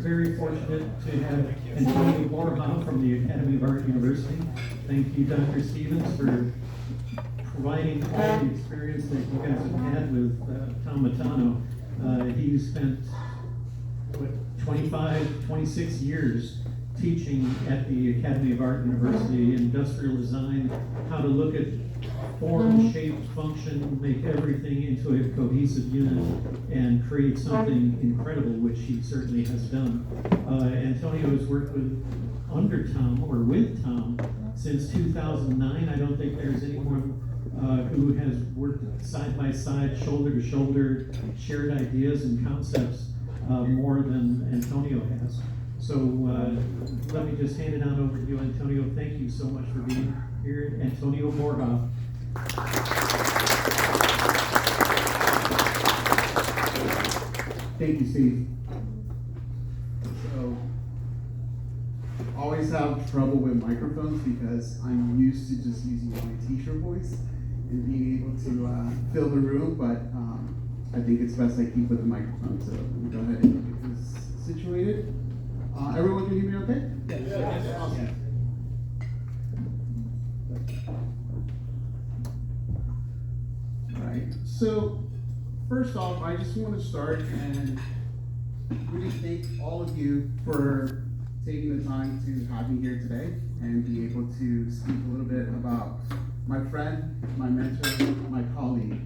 very fortunate to have Antonio Borja from the Academy of Art University. Thank you, Dr. Stevens, for providing all the experience that you guys have had with Tom Matano. He spent, 26 years teaching at the Academy of Art University, industrial design, how to look at form, shape, function, make everything into a cohesive unit and create something incredible, which he certainly has done. Antonio has worked under Tom, or with Tom, since 2009. I don't think there's anyone who has worked side by side, shoulder to shoulder, shared ideas and concepts more than Antonio has. So let me just hand it on over to you, Antonio. Thank you so much for being here. Antonio Borja. Thank you, Steve. So, always have trouble with microphones because I'm used to just using my t-shirt voice and being able to fill the room, but I think it's best I keep with the microphone. So let me go ahead and get this situated. Everyone can hear me okay? Yes. Awesome. All right. So first off, I just want to start and really thank all of you for taking the time to have me here today and be able to speak a little bit about my friend, my mentor, my colleague,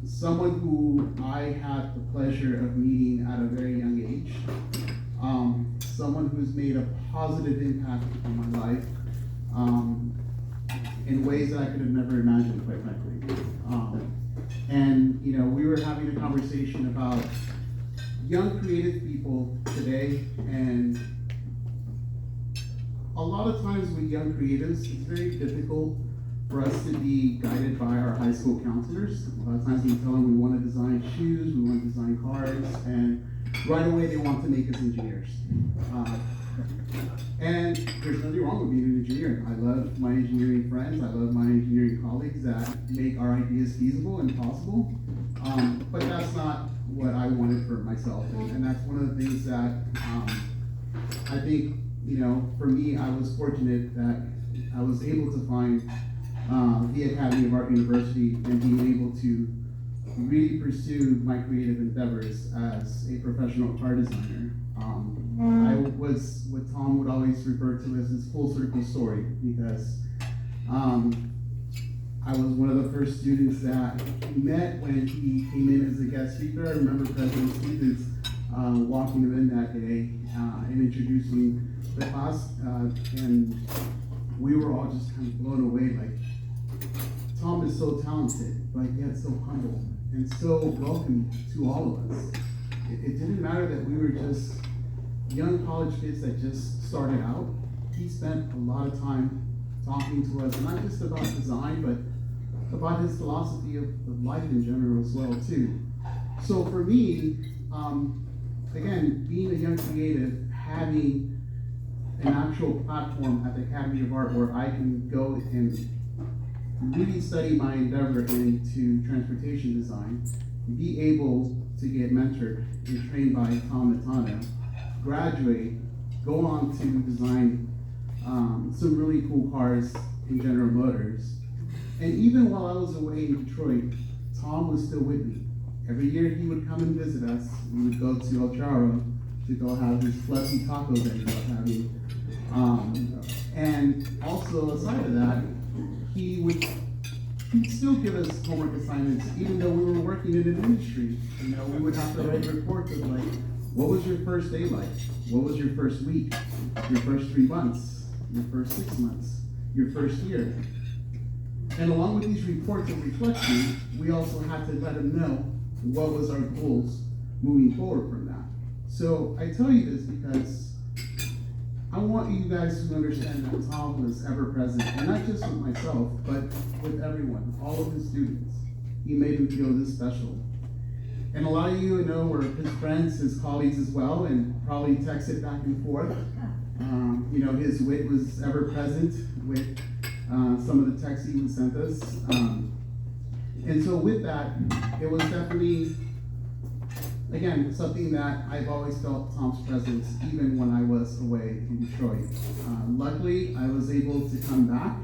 someone who I had the pleasure of meeting at a very young age, someone who's made a positive impact on my life in ways that I could have never imagined, quite frankly. And you know, we were having a conversation about young creative people today, and a lot of times with young creatives, it's very difficult for us to be guided by our high school counselors. A lot of times we tell them we want to design shoes, we want to design cars, and right away they want to make us engineers. And there's nothing wrong with being an engineer. I love my engineering friends, I love my engineering colleagues that make our ideas feasible and possible. But that's not what I wanted for myself, and that's one of the things that I think, you know, for me, I was fortunate that I was able to find the Academy of Art University and being able to really pursue my creative endeavors as a professional car designer. I was what Tom would always refer to as his full circle story, because I was one of the first students that he met when he came in as a guest speaker. I remember President Stevens walking him in that day and introducing the class, and we were all just kind of blown away, like, Tom is so talented, but yet so humble and so welcoming to all of us. It didn't matter that we were just young college kids that just started out. He spent a lot of time talking to us, not just about design, but about his philosophy of life in general as well, too. So for me, again, being a young creative, having an actual platform at the Academy of Art where I can go and really study my endeavor into transportation design, be able to get mentored and trained by Tom Matano, graduate, go on to design some really cool cars in General Motors. And even while I was away in Detroit, Tom was still with me. Every year he would come and visit us. We would go to El Charo to go have his fluffy tacos that he loved having. And also, aside of that, he'd still give us homework assignments, even though we were working in an industry. You know, we would have to write reports of like, what was your first day like? What was your first week? Your first 3 months? Your first 6 months? Your first year? And along with these reports of reflection, we also had to let him know what was our goals moving forward from that. So I tell you this because I want you guys to understand that Tom was ever present, and not just with myself, but with everyone, all of his students. He made them feel this special. And a lot of you know were his friends, his colleagues as well, and probably texted back and forth. You know, his wit was ever present with some of the texts he would send us. And so with that, it was definitely again, something that I've always felt Tom's presence, even when I was away in Detroit. Luckily, I was able to come back.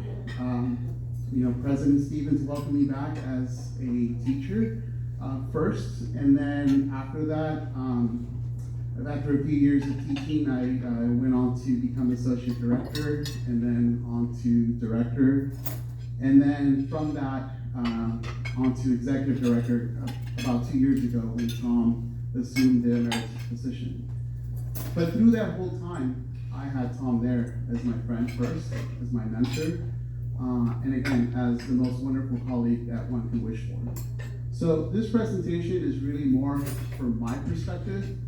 President Stevens welcomed me back as a teacher first, and then after that, after a few years of teaching, I went on to become associate director, and then on to director, and then from that on to executive director about 2 years ago when Tom assumed the emeritus position. But through that whole time, I had Tom there as my friend first, as my mentor, and again, as the most wonderful colleague that one could wish for. So this presentation is really more from my perspective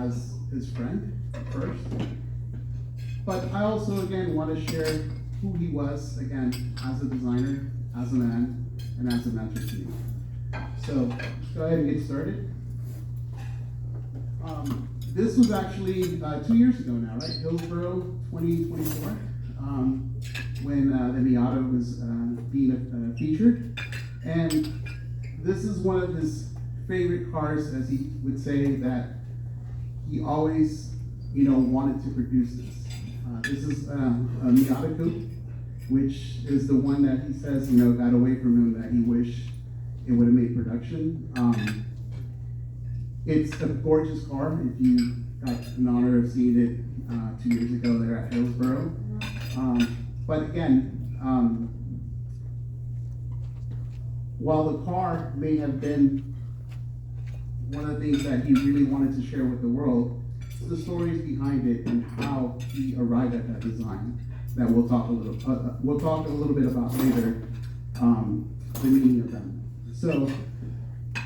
as his friend first. But I also, again, want to share who he was, again, as a designer, as a man, and as a mentor to me. So go ahead and get started. This was actually 2 years ago now, right? Hillsborough 2024, when the Matano was being featured. And this is one of his favorite cars, as he would say, that he always, wanted to produce this. This is a Miata coupe, which is the one that he says, got away from him, that he wished it would have made production. It's a gorgeous car. If you got an honor of seeing it 2 years ago there at Hillsborough. But again, while the car may have been one of the things that he really wanted to share with the world, the stories behind it and how he arrived at that design that we'll talk a little bit about later, the meaning of them. So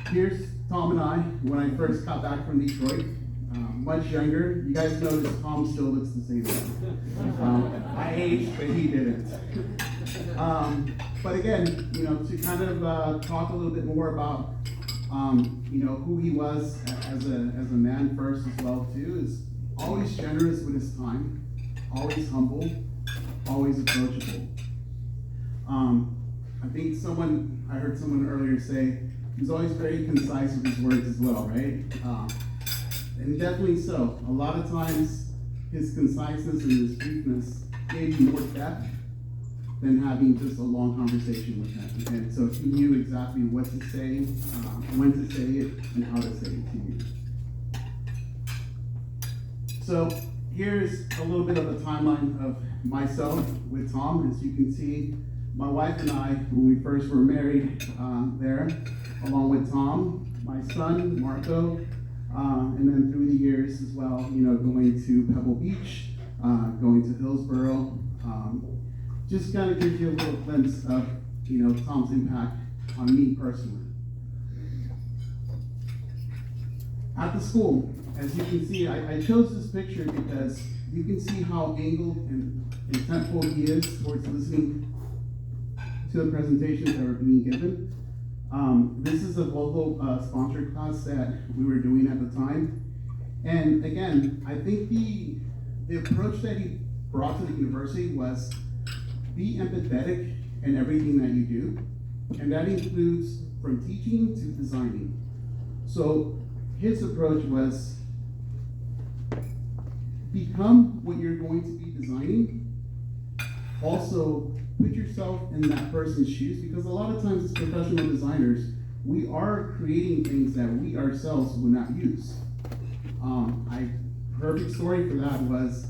here's Tom and I when I first got back from Detroit, much younger. You guys notice Tom still looks the same. I aged, but he didn't. But again, to kind of talk a little bit more about who he was as a man first as well too, is always generous with his time, always humble, always approachable. I think I heard someone earlier say he was always very concise with his words as well, right? And definitely so. A lot of times his conciseness and his briefness gave you more depth than having just a long conversation with him. And so he knew exactly what to say, when to say it, and how to say it to you. So here's a little bit of a timeline of myself with Tom. As you can see, my wife and I, when we first were married there, along with Tom, my son, Marco, and then through the years as well, going to Pebble Beach, going to Hillsborough, just kind of gives you a little glimpse of, Tom's impact on me personally. At the school, as you can see, I chose this picture because you can see how angled and intentful he is towards listening to the presentations that were being given. This is a Volvo sponsored class that we were doing at the time. And again, I think the approach that he brought to the university was be empathetic in everything that you do. And that includes from teaching to designing. So his approach was become what you're going to be designing. Also, put yourself in that person's shoes, because a lot of times as professional designers, we are creating things that we ourselves would not use. Perfect story for that was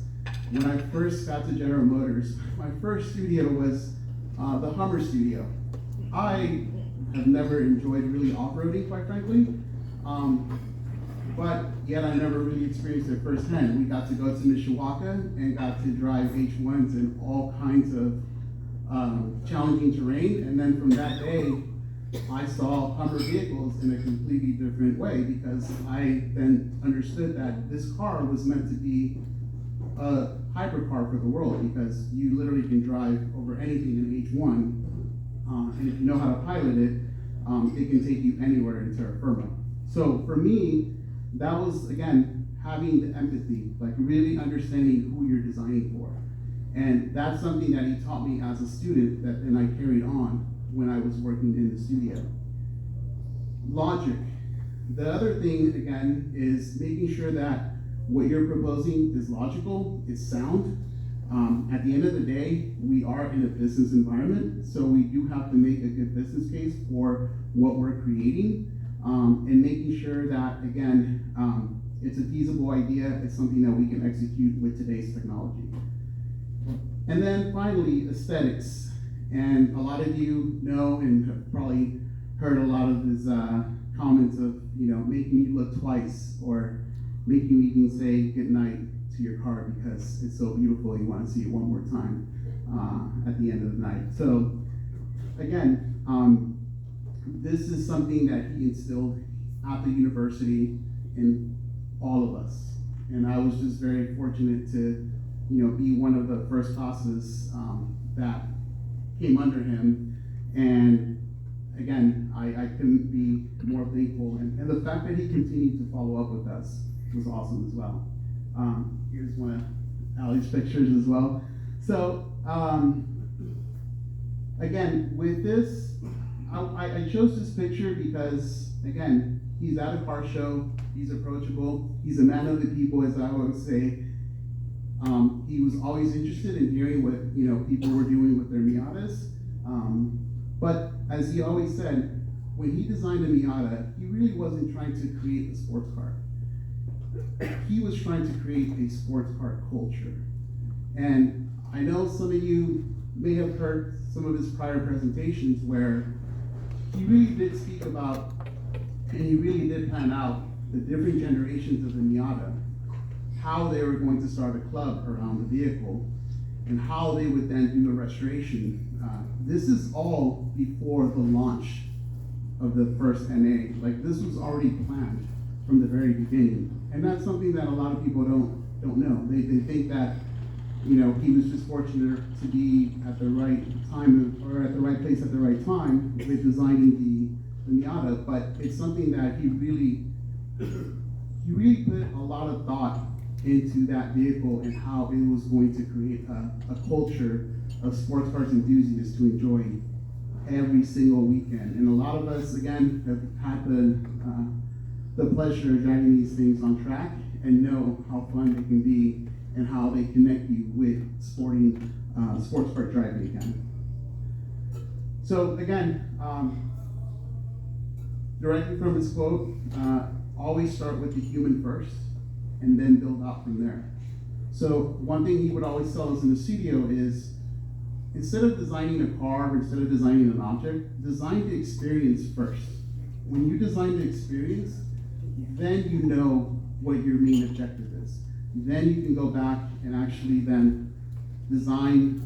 when I first got to General Motors. My first studio was the Hummer studio. I have never enjoyed really off-roading, quite frankly, but yet I never really experienced it firsthand. We got to go to Mishawaka and got to drive H1s in all kinds of challenging terrain, and then from that day, I saw Hummer vehicles in a completely different way, because I then understood that this car was meant to be a hypercar for the world, because you literally can drive over anything in H1, and if you know how to pilot it, it can take you anywhere in terra firma. So for me, that was, again, having the empathy, like really understanding who you're designing for. And that's something that he taught me as a student that then I carried on when I was working in the studio. Logic. The other thing, again, is making sure that what you're proposing is logical, it's sound. At the end of the day, we are in a business environment, so we do have to make a good business case for what we're creating, and making sure that, again, it's a feasible idea, it's something that we can execute with today's technology. And then finally, aesthetics. And a lot of you know and have probably heard a lot of his comments of, making you look twice, or make you even say goodnight to your car because it's so beautiful you want to see it one more time at the end of the night. So again, this is something that he instilled at the university in all of us. And I was just very fortunate to, be one of the first classes that came under him. And again, I couldn't be more thankful. And the fact that he continued to follow up with us was awesome as well. Here's one of Ali's pictures as well. So, again, with this, I chose this picture because, again, he's at a car show, he's approachable, he's a man of the people, as I always say. He was always interested in hearing what people were doing with their Miatas. But as he always said, when he designed a Miata, he really wasn't trying to create a sports car. He was trying to create a sports car culture. And I know some of you may have heard some of his prior presentations where he really did speak about, and he really did plan out the different generations of the Miata, how they were going to start a club around the vehicle, and how they would then do a restoration. This is all before the launch of the first NA. Like, this was already planned from the very beginning. And that's something that a lot of people don't know. They think that, he was just fortunate to be at the right time, or at the right place at the right time with designing the Miata, but it's something that he really put a lot of thought into that vehicle and how it was going to create a culture of sports cars enthusiasts to enjoy every single weekend. And a lot of us, again, have had the pleasure of driving these things on track and know how fun they can be and how they connect you with sports car driving again. So again, directly from his quote, always start with the human first and then build out from there. So one thing he would always tell us in the studio is, instead of designing a car, or instead of designing an object, design the experience first. When you design the experience, then you know what your main objective is. Then you can go back and actually then design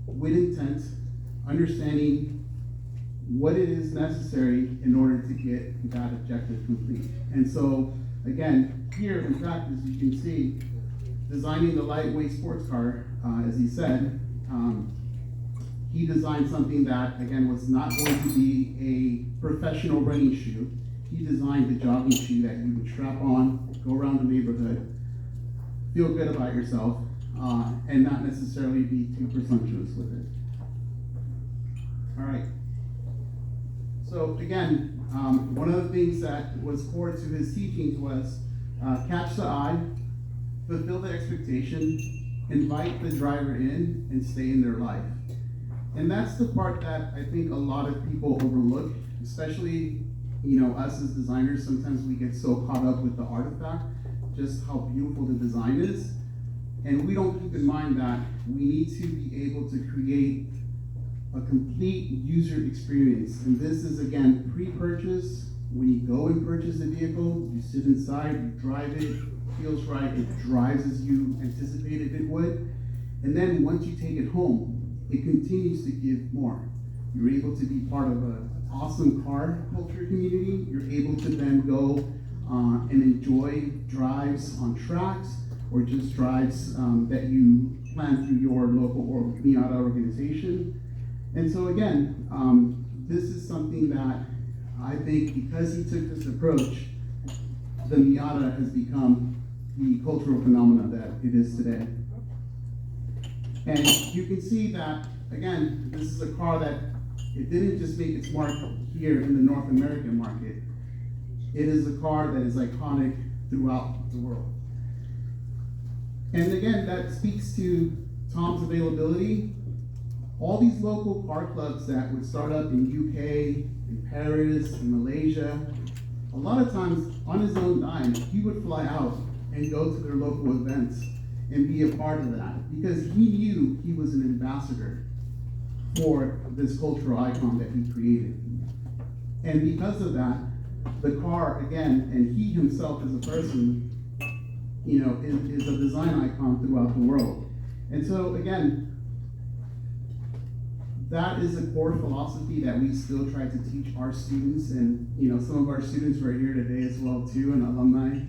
with intent, understanding what it is necessary in order to get that objective complete. And so, again, here in practice, you can see designing the lightweight sports car, as he said, he designed something that, again, was not going to be a professional running shoe. He designed the jogging shoe that you would strap on, go around the neighborhood, feel good about yourself, and not necessarily be too presumptuous with it. All right. So again, one of the things that was core to his teachings was catch the eye, fulfill the expectation, invite the driver in, and stay in their life. And that's the part that I think a lot of people overlook, especially us as designers. Sometimes we get so caught up with the artifact, just how beautiful the design is, and we don't keep in mind that we need to be able to create a complete user experience. And this is, again, pre-purchase. When you go and purchase a vehicle, you sit inside, you drive it, feels right, it drives as you anticipated it would. And then once you take it home, it continues to give more. You're able to be part of an awesome car culture community. You're able to then go and enjoy drives on tracks, or just drives that you plan through your local or Miata organization. And so again, this is something that I think, because he took this approach, the Miata has become the cultural phenomenon that it is today. And you can see that, again, this is a car that it didn't just make its mark here in the North American market. It is a car that is iconic throughout the world. And again, that speaks to Tom's availability. All these local car clubs that would start up in UK, in Paris, in Malaysia, a lot of times on his own dime, he would fly out and go to their local events and be a part of that because he knew he was an ambassador for this cultural icon that he created. And because of that, the car, again, and he himself as a person, is a design icon throughout the world. And so, again, that is a core philosophy that we still try to teach our students, and some of our students who are here today as well too, and alumni.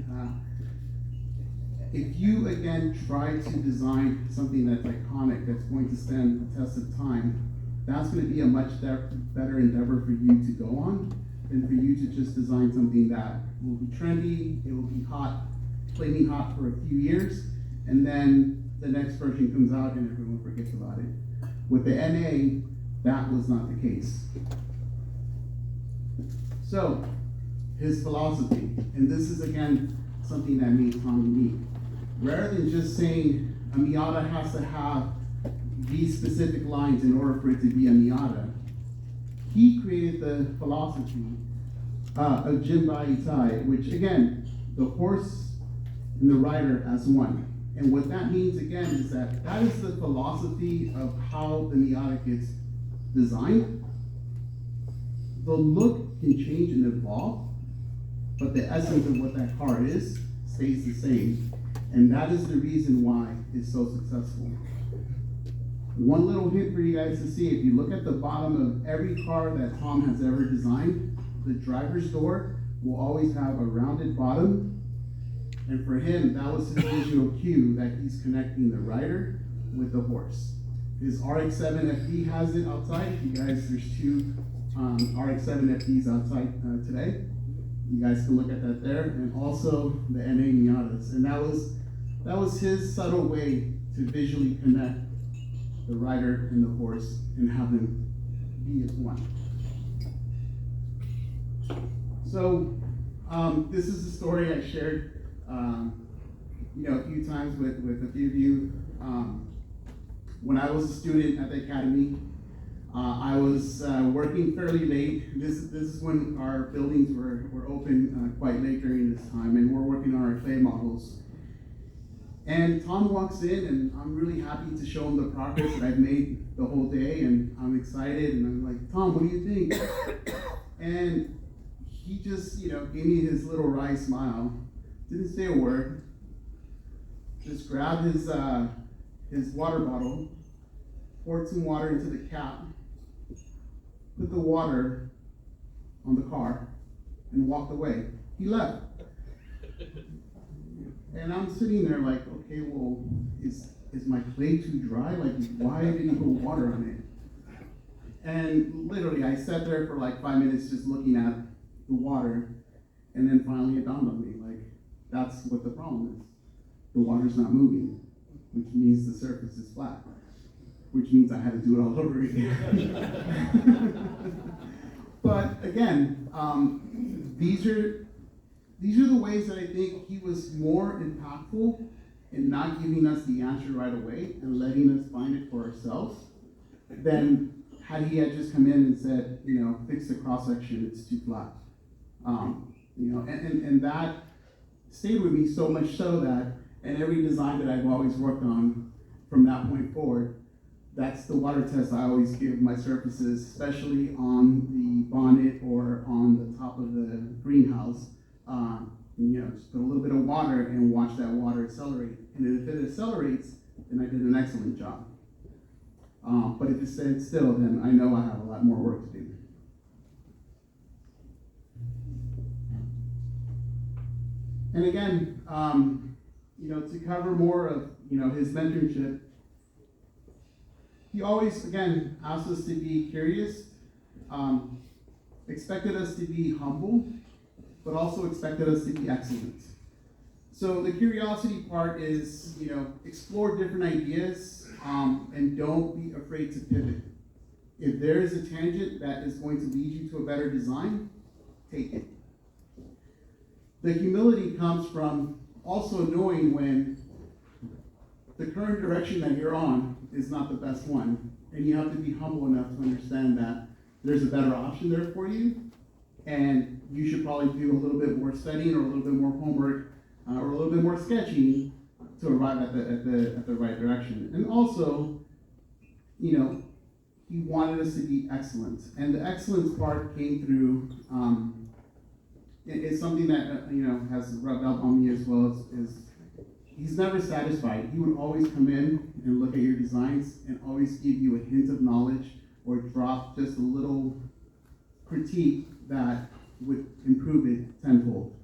If you again try to design something that's iconic, that's going to stand the test of time, that's going to be a much better endeavor for you to go on than for you to just design something that will be trendy, it will be hot, flaming hot for a few years, and then the next version comes out and everyone forgets about it. With the NA, that was not the case. So, his philosophy, and this is again something that made Tom unique. Rather than just saying a Miata has to have these specific lines in order for it to be a Miata, he created the philosophy of Jinbai Itai, which again, the horse and the rider as one. And what that means again is that is the philosophy of how the Miata gets designed. The look can change and evolve, but the essence of what that car is stays the same. And that is the reason why it's so successful. One little hint for you guys to see, if you look at the bottom of every car that Tom has ever designed, the driver's door will always have a rounded bottom. And for him, that was his visual cue that he's connecting the rider with the horse. His RX-7 FD has it outside. You guys, there's two RX-7 FDs outside today. You guys can look at that there. And also the NA Miatas. And that was his subtle way to visually connect the rider and the horse and have them be as one. So this is a story I shared a few times with a few of you. When I was a student at the academy, I was working fairly late. This is when our buildings were open quite late during this time, and we're working on our clay models. And Tom walks in, and I'm really happy to show him the progress that I've made the whole day, and I'm excited, and I'm like, Tom, what do you think? And he just, gave me his little wry smile, didn't say a word, just grabbed his water bottle, poured some water into the cap, put the water on the car, and walked away. He left. And I'm sitting there like, okay, well, is my clay too dry? Like, why didn't he put water on it? And literally, I sat there for like 5 minutes just looking at the water, and then finally it dawned on me, like, that's what the problem is. The water's not moving, which means the surface is flat, which means I had to do it all over again. But again, these are the ways that I think he was more impactful in not giving us the answer right away and letting us find it for ourselves than had he just come in and said, fix the cross section, it's too flat. And that stayed with me so much so that in every design that I've always worked on from that point forward, that's the water test I always give my surfaces, especially on the bonnet or on the top of the greenhouse. Just put a little bit of water and watch that water accelerate. And if it accelerates, then I did an excellent job. But if it stands still, then I know I have a lot more work to do. And again, to cover more of his mentorship, he always, again, asked us to be curious, expected us to be humble, but also expected us to be excellent. So the curiosity part is, explore different ideas and don't be afraid to pivot. If there is a tangent that is going to lead you to a better design, take it. the humility comes from also knowing when the current direction that you're on is not the best one, and you have to be humble enough to understand that there's a better option there for you, and you should probably do a little bit more studying or a little bit more homework or a little bit more sketching to arrive at the right direction. And also, you know, he wanted us to be excellent, and the excellence part came through. It's something that you know has rubbed up on me as well. Is he's never satisfied. He would always come in and look at your designs and always give you a hint of knowledge or drop just a little critique that would improve it tenfold.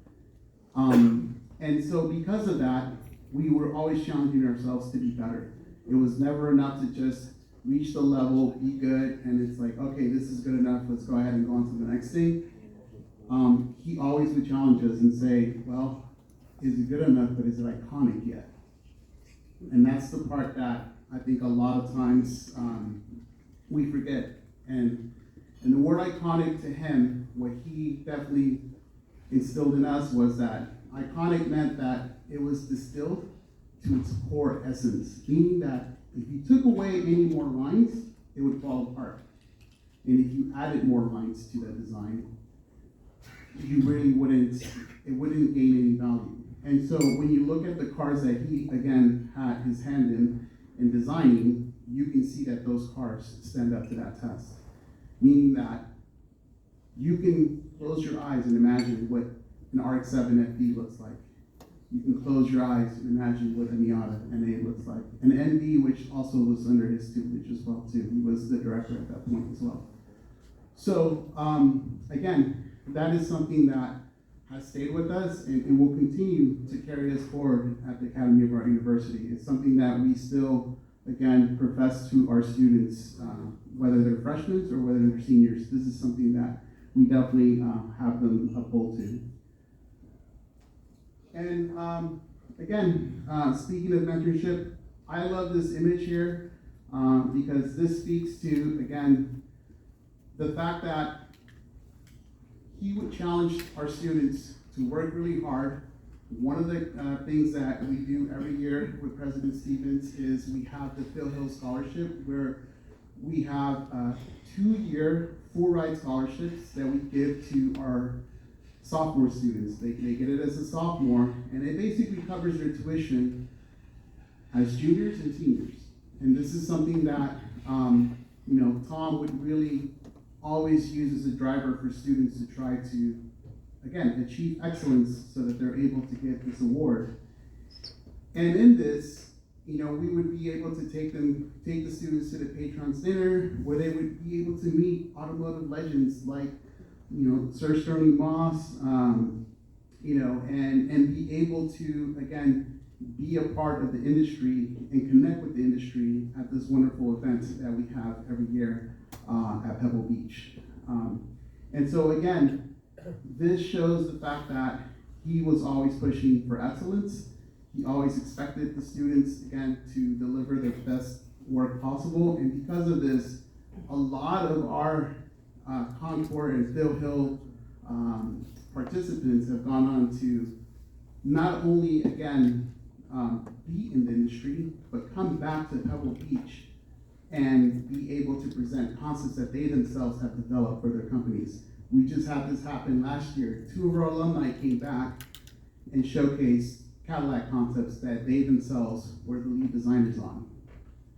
And so because of that, we were always challenging ourselves to be better. It was never enough to just reach the level, be good, and it's like, okay, this is good enough, let's go ahead and go on to the next thing. He always would challenge us and say, well, is it good enough, but is it iconic yet? And that's the part that I think a lot of times we forget. And the word iconic to him, what he definitely instilled in us was that iconic meant that it was distilled to its core essence, meaning that if you took away any more lines, it would fall apart. And if you added more lines to that design, you really wouldn't gain any value. And so when you look at the cars that he, again, had his hand in designing, you can see that those cars stand up to that test. Meaning that you can close your eyes and imagine what an RX-7 FD looks like. You can close your eyes and imagine what a Miata NA looks like. An NV, which also was under his tutelage as well too. He was the director at that point as well. So again, that is something that has stayed with us and will continue to carry us forward at the Academy of Art University. It's something that we still, again, profess to our students, whether they're freshmen or whether they're seniors. This is something that we definitely have them uphold to. And again, speaking of mentorship, I love this image here because this speaks to, again, the fact that he would challenge our students to work really hard. One of the things that we do every year with President Stevens is we have the Phil Hill Scholarship, where we have 2-year full ride scholarships that we give to our sophomore students. They get it as a sophomore, and it basically covers their tuition as juniors and seniors. And this is something that you know, Tom would really always use as a driver for students to try to, again, achieve excellence so that they're able to get this award. And in this, you know, we would be able to take the students to the patrons dinner, where they would be able to meet automotive legends like, you know, Sir Sterling Moss, you know, and be able to, again, be a part of the industry and connect with the industry at this wonderful event that we have every year at Pebble Beach. And so again, this shows the fact that he was always pushing for excellence. He always expected the students, again, to deliver their best work possible. And because of this, a lot of our Concord and Phil Hill participants have gone on to not only, again, be in the industry, but come back to Pebble Beach and be able to present concepts that they themselves have developed for their companies. We just had this happen last year. 2 of our alumni came back and showcased Cadillac concepts that they themselves were the lead designers on.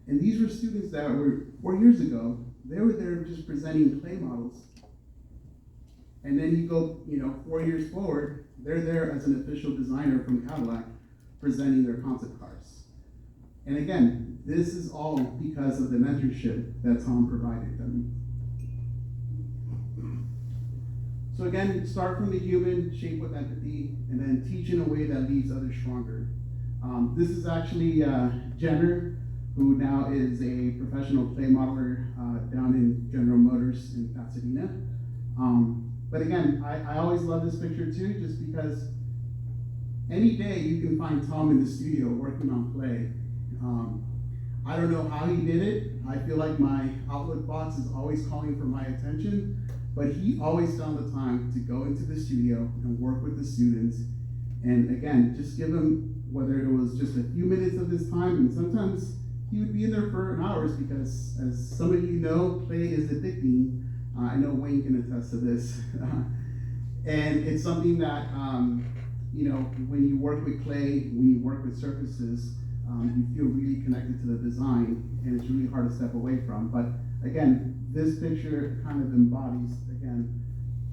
And these were students that were 4 years ago. They were there just presenting clay models. And then you go, you know, 4 years forward, they're there as an official designer from Cadillac presenting their concept cars. And again, this is all because of the mentorship that Tom provided them. So again, start from the human, shape with empathy, and then teach in a way that leaves others stronger. This is actually Jenner, who now is a professional clay modeler down in General Motors in Pasadena. But again, I always love this picture too, just because any day you can find Tom in the studio working on clay. I don't know how he did it. I feel like my Outlook box is always calling for my attention. But he always found the time to go into the studio and work with the students. And again, just give them, whether it was just a few minutes of his time, and sometimes he would be in there for hours because, as some of you know, clay is addicting. I know Wayne can attest to this. And it's something that, when you work with clay, when you work with surfaces, you feel really connected to the design, and it's really hard to step away from. But again, this picture kind of embodies, again,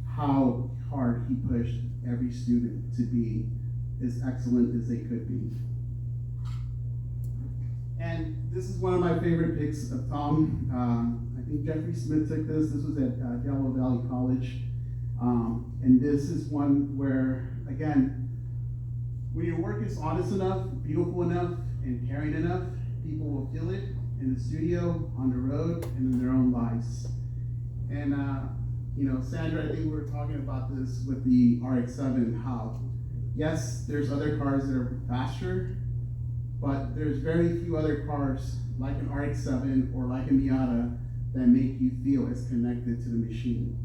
how hard he pushed every student to be as excellent as they could be. And this is one of my favorite pics of Tom. I think Jeffrey Smith took this. This was at Delaware Valley College. And this is one where, again, when your work is honest enough, beautiful enough, and caring enough, people will feel it in the studio, on the road, and in their own lives. And, Sandra, I think we were talking about this with the RX-7, how, yes, there's other cars that are faster, but there's very few other cars like an RX-7 or like a Miata that make you feel as connected to the machine.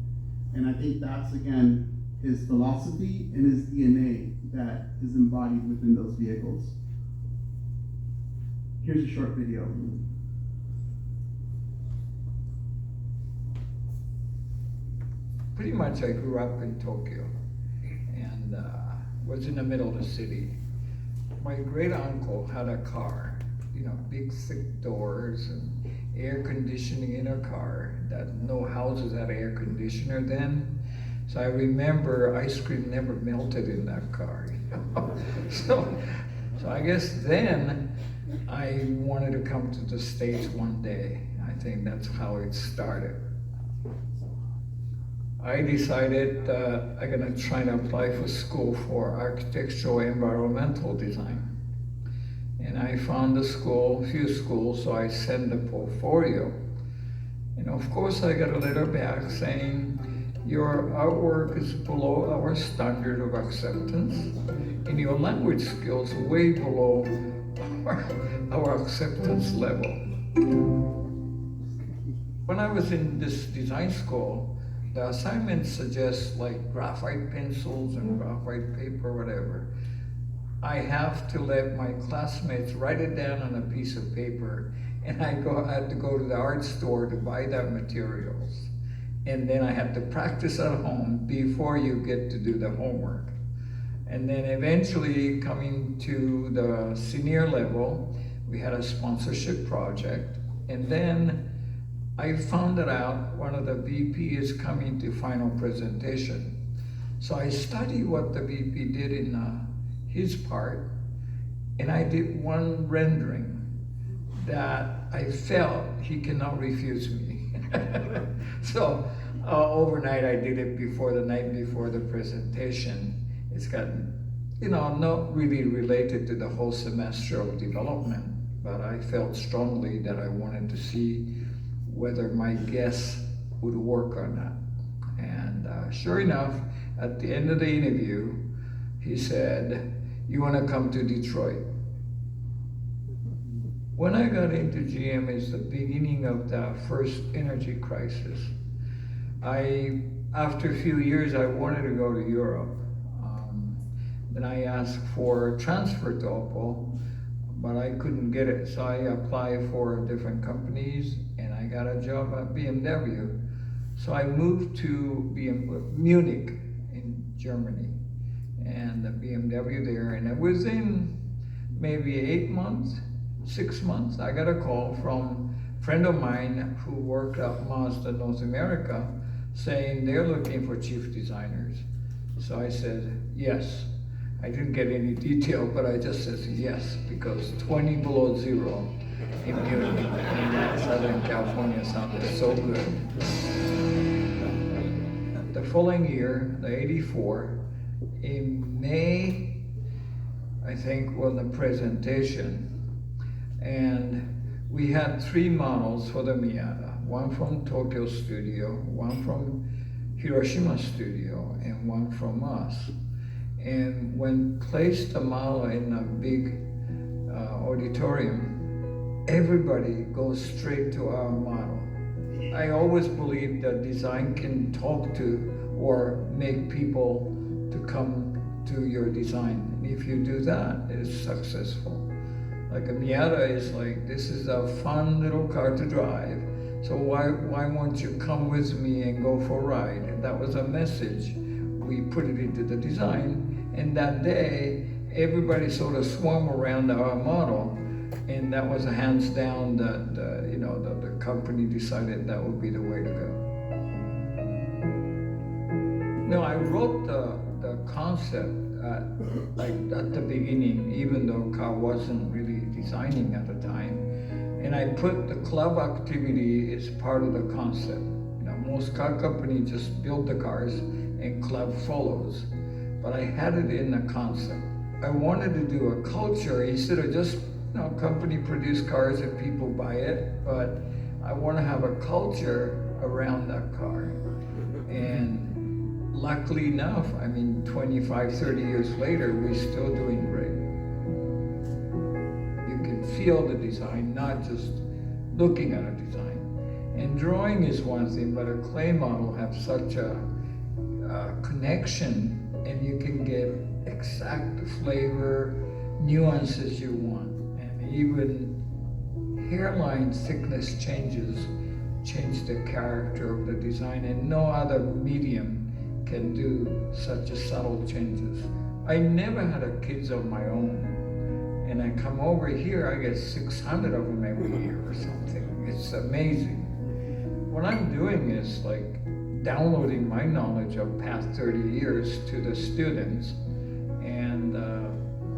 And I think that's, again, his philosophy and his DNA that is embodied within those vehicles. Here's a short video. Pretty much I grew up in Tokyo and was in the middle of the city. My great uncle had a car, big thick doors and air conditioning in a car, that no houses had air conditioner then. So I remember ice cream never melted in that car. So I guess then I wanted to come to the States one day. I think that's how it started. I decided I'm gonna try to apply for school for architectural environmental design. And I found a few schools, so I sent a portfolio. And of course I got a letter back saying, your artwork is below our standard of acceptance, and your language skills way below our acceptance level. When I was in this design school, the assignments suggest like graphite pencils and graphite paper, whatever. I have to let my classmates write it down on a piece of paper, and I had to go to the art store to buy that materials. And then I had to practice at home before you get to do the homework. And then eventually coming to the senior level, we had a sponsorship project. And then I found it out one of the VP is coming to final presentation. So I studied what the VP did in his part, and I did one rendering that I felt he cannot refuse me. So overnight I did it the night before the presentation. It's got, not really related to the whole semester of development, but I felt strongly that I wanted to see whether my guess would work or not. And sure enough, at the end of the interview, he said, you want to come to Detroit? When I got into GM, it's the beginning of the first energy crisis. After a few years, I wanted to go to Europe. Then I asked for transfer to Opel, but I couldn't get it. So I applied for different companies, and I got a job at BMW. So I moved to Munich in Germany, and the BMW there, and within maybe 6 months, I got a call from a friend of mine who worked at Mazda North America saying they're looking for chief designers. So I said, yes. I didn't get any detail, but I just said yes, because 20 below zero in Munich, in Southern California sounded so good. The following year, the 84, in May, I think, was the presentation, and we had 3 models for the Miata, one from Tokyo studio, one from Hiroshima studio, and one from us. And when placed the model in a big auditorium, everybody goes straight to our model. I always believe that design can talk to or make people to come to your design. And if you do that, it's successful. Like a Miata is like, this is a fun little car to drive. So why won't you come with me and go for a ride? And that was a message. We put it into the design, and that day, everybody sort of swung around our model, and that was a hands down that the company decided that would be the way to go. No, I wrote the concept at the beginning, even though Carl wasn't really designing at the time. And I put the club activity as part of the concept. Most car companies just build the cars and club follows. But I had it in the concept. I wanted to do a culture instead of just company produce cars and people buy it, but I want to have a culture around that car. And luckily enough, 25, 30 years later, we're still doing great. You can feel the design, not just looking at a design. And drawing is one thing, but a clay model has such a connection, and you can get exact flavor, nuances you want. And even hairline thickness change the character of the design, and no other medium can do such a subtle changes. I never had a kids of my own, and I come over here, I get 600 of them every year or something. It's amazing. What I'm doing is like downloading my knowledge of past 30 years to the students, and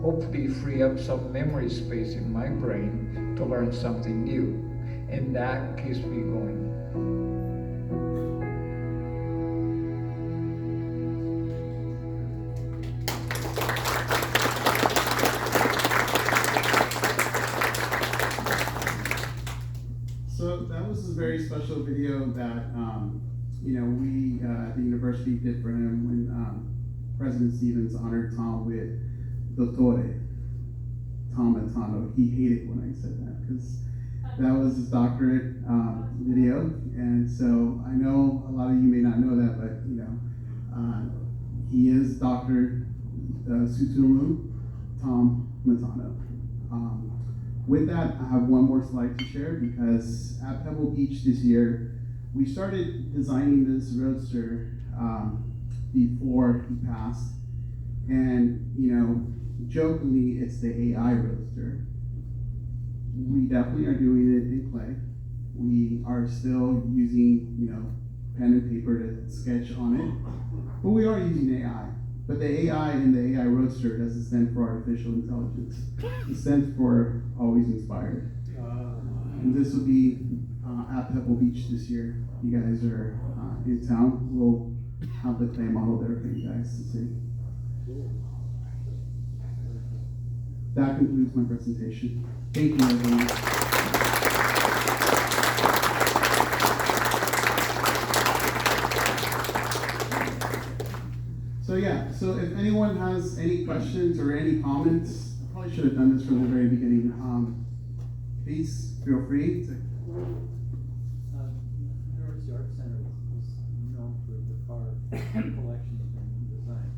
hopefully free up some memory space in my brain to learn something new. And that keeps me going. So that was a very special video that we at the university did for him when President Stevens honored Tom with Dottore, Tom Matano. He hated when I said that because that was his doctorate video, and so I know a lot of you may not know that, but he is Dr. Sutumu Tom Matano. With that, I have one more slide to share because at Pebble Beach this year, we started designing this roadster before he passed, and jokingly, it's the AI roadster. We definitely are doing it in clay. We are still using pen and paper to sketch on it, but we are using AI. But the AI in the AI roadster doesn't stand for artificial intelligence. It stands for always inspired. And this will be at Pebble Beach this year. You guys are in town. We'll have the clay model there for you guys to see. That concludes my presentation. Thank you, everyone. So if anyone has any questions or any comments, I probably should have done this from the very beginning. Please feel free to. University Art Center is known for the car collections and design.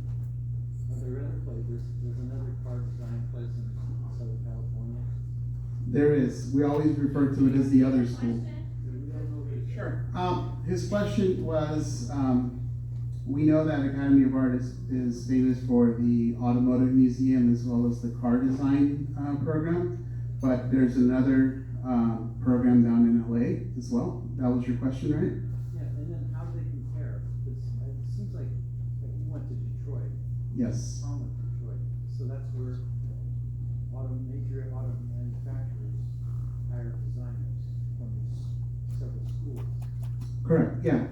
Are there other places? There's another car design place in Southern California. There is. We always refer to it as the other school. Sure. His question was, we know that Academy of Art is famous for the automotive museum as well as the car design program, but there's another program down in LA as well. That was your question, right? Yeah, and then how do they compare? Because it seems like you went to Detroit. Yes. Tom went to Detroit. So that's where major auto manufacturers hire designers from these several schools. Correct, yeah.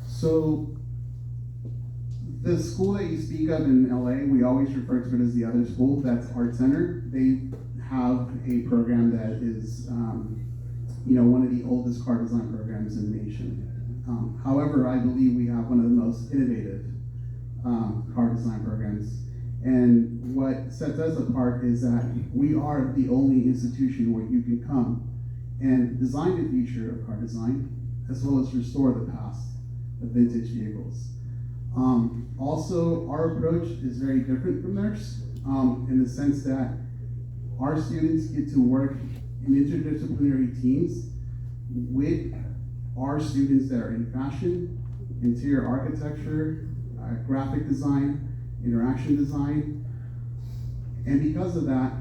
So the school that you speak of in LA, we always refer to it as the other school. That's Art Center. They have a program that is, one of the oldest car design programs in the nation. However, I believe we have one of the most innovative car design programs. And what sets us apart is that we are the only institution where you can come and design the future of car design as well as restore the past of vintage vehicles. Also, our approach is very different from theirs in the sense that our students get to work in interdisciplinary teams with our students that are in fashion, interior architecture, graphic design, interaction design. And because of that,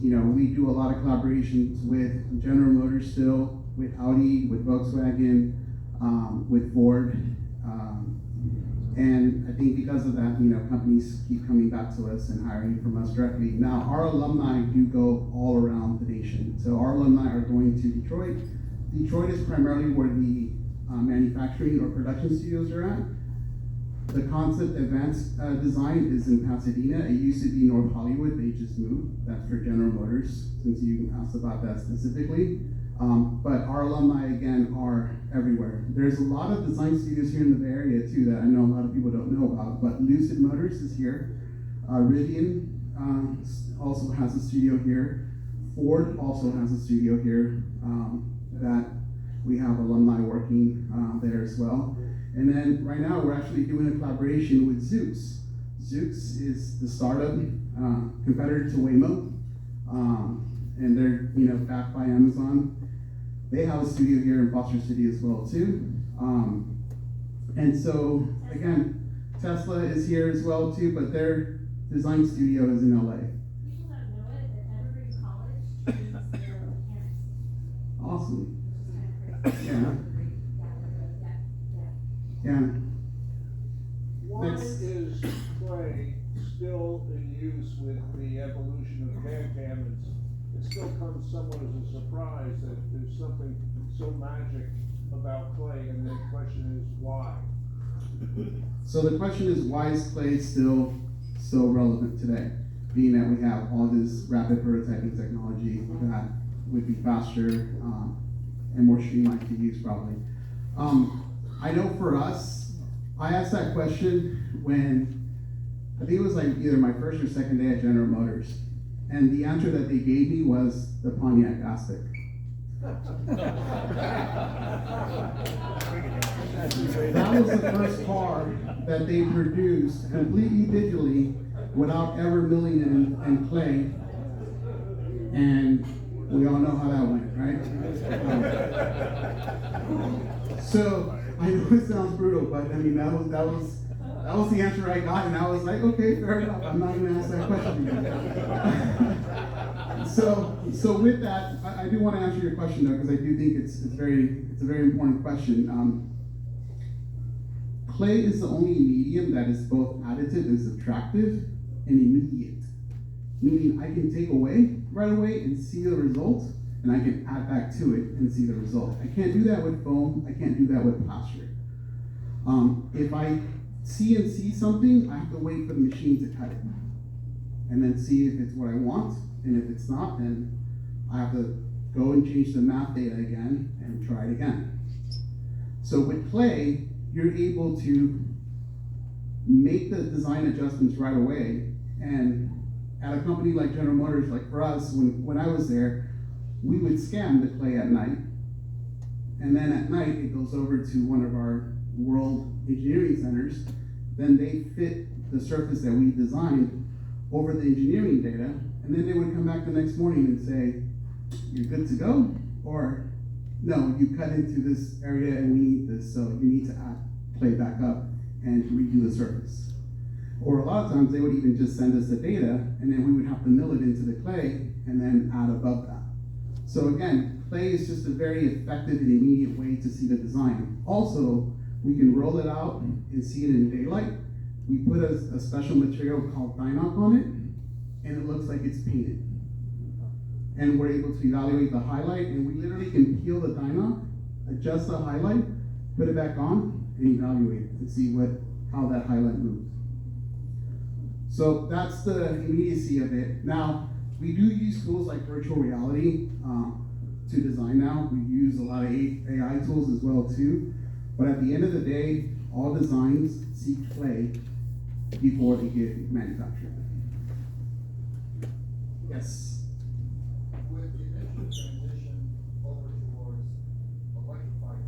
we do a lot of collaborations with General Motors still, with Audi, with Volkswagen, with Ford. And I think because of that, companies keep coming back to us and hiring from us directly. Now, our alumni do go all around the nation. So our alumni are going to Detroit. Detroit is primarily where the manufacturing or production studios are at. The Concept Advanced Design is in Pasadena. It used to be North Hollywood. They just moved. That's for General Motors, since you asked about that specifically. But our alumni, again, are everywhere. There's a lot of design studios here in the Bay Area, too, that I know a lot of people don't know about. But Lucid Motors is here. Rivian also has a studio here. Ford also has a studio here that we have alumni working there as well. And then right now we're actually doing a collaboration with Zoox. Zoox is the startup competitor to Waymo, and they're backed by Amazon. They have a studio here in Foster City as well too. And so again, Tesla is here as well too, but their design studio is in LA. People don't know it, but Evergreen College trains their mechanics. Awesome. Which is kind of crazy. Yeah. Why Next. is clay still in use with the evolution of CAD-CAM? It still comes somewhat as a surprise that there's something so magic about clay, and the question is why? So the question is, why is clay still so relevant today? Being that we have all this rapid prototyping technology that would be faster and more streamlined to use probably. I know for us, I asked that question when, I think it was like either my first or second day at General Motors. And the answer that they gave me was the Pontiac Aztek. That was the first car that they produced completely digitally without ever milling it in clay. And we all know how that went, right? So I know it sounds brutal, but I mean that was the answer I got, and I was like, okay, fair enough. I'm not going to ask that question again. So with that, I do want to answer your question though, because I do think it's a very important question. Clay is the only medium that is both additive and subtractive and immediate. Meaning I can take away right away and see the result, and I can add back to it and see the result. I can't do that with foam, I can't do that with plaster. If I CNC something, I have to wait for the machine to cut it. And then see if it's what I want, and if it's not, then I have to go and change the math data again and try it again. So with clay, you're able to make the design adjustments right away. And at a company like General Motors, like for us, when I was there, we would scan the clay at night. And then at night, it goes over to one of our world engineering centers. Then they fit the surface that we designed over the engineering data. And then they would come back the next morning and say, you're good to go, or no, you cut into this area and we need this, so you need to add clay back up and redo the surface. Or a lot of times they would even just send us the data, and then we would have to mill it into the clay and then add above that. So again, clay is just a very effective and immediate way to see the design. Also, we can roll it out and see it in daylight. We put a special material called Dynoc on it, and it looks like it's painted. And we're able to evaluate the highlight, and we literally can peel the Dynoc, adjust the highlight, put it back on, and evaluate it and see how that highlight moves. So that's the immediacy of it. Now, we do use tools like virtual reality to design now. We use a lot of AI tools as well too. But at the end of the day, all designs see clay before they get manufactured. Yes? With the eventual transition over towards electrified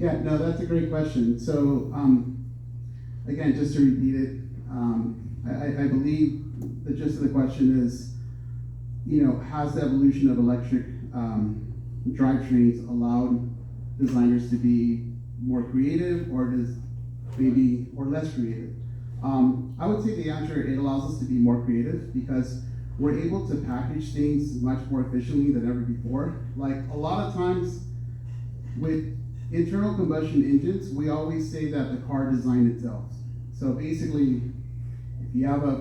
Yeah, no, that's a great question. So, again, just to repeat it, I believe the gist of the question is, has the evolution of electric drivetrains allowed designers to be more creative, or less creative? I would say the answer, it allows us to be more creative because we're able to package things much more efficiently than ever before. Like a lot of times with internal combustion engines, we always say that the car designed itself. So basically, if you have an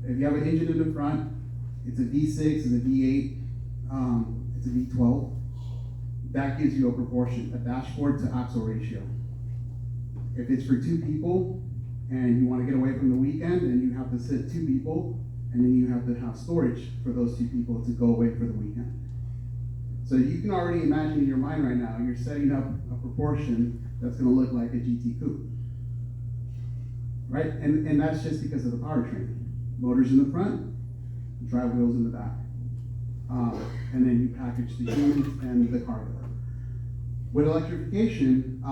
engine in the front, it's a V6, it's a V8, it's a V12. That gives you a proportion, a dashboard to axle ratio. If it's for two people and you want to get away from the weekend, and you have to sit two people, and then you have to have storage for those two people to go away for the weekend. So you can already imagine in your mind right now, you're setting up a proportion that's going to look like a GT coupe, right? And that's just because of the powertrain. Motors in the front, drive wheels in the back. And then you package the humans and the cargo. With electrification,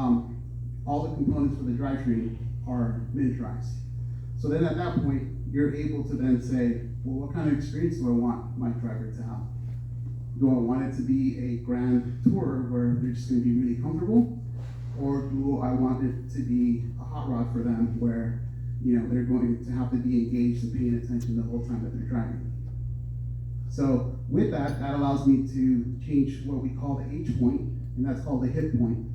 all the components for the drivetrain are miniaturized. So then at that point, you're able to then say, well, what kind of experience do I want my driver to have? Do I want it to be a grand tour where they're just going to be really comfortable? Or do I want it to be a hot rod for them where, they're going to have to be engaged and paying attention the whole time that they're driving? So with that allows me to change what we call the H point, and that's called the hit point.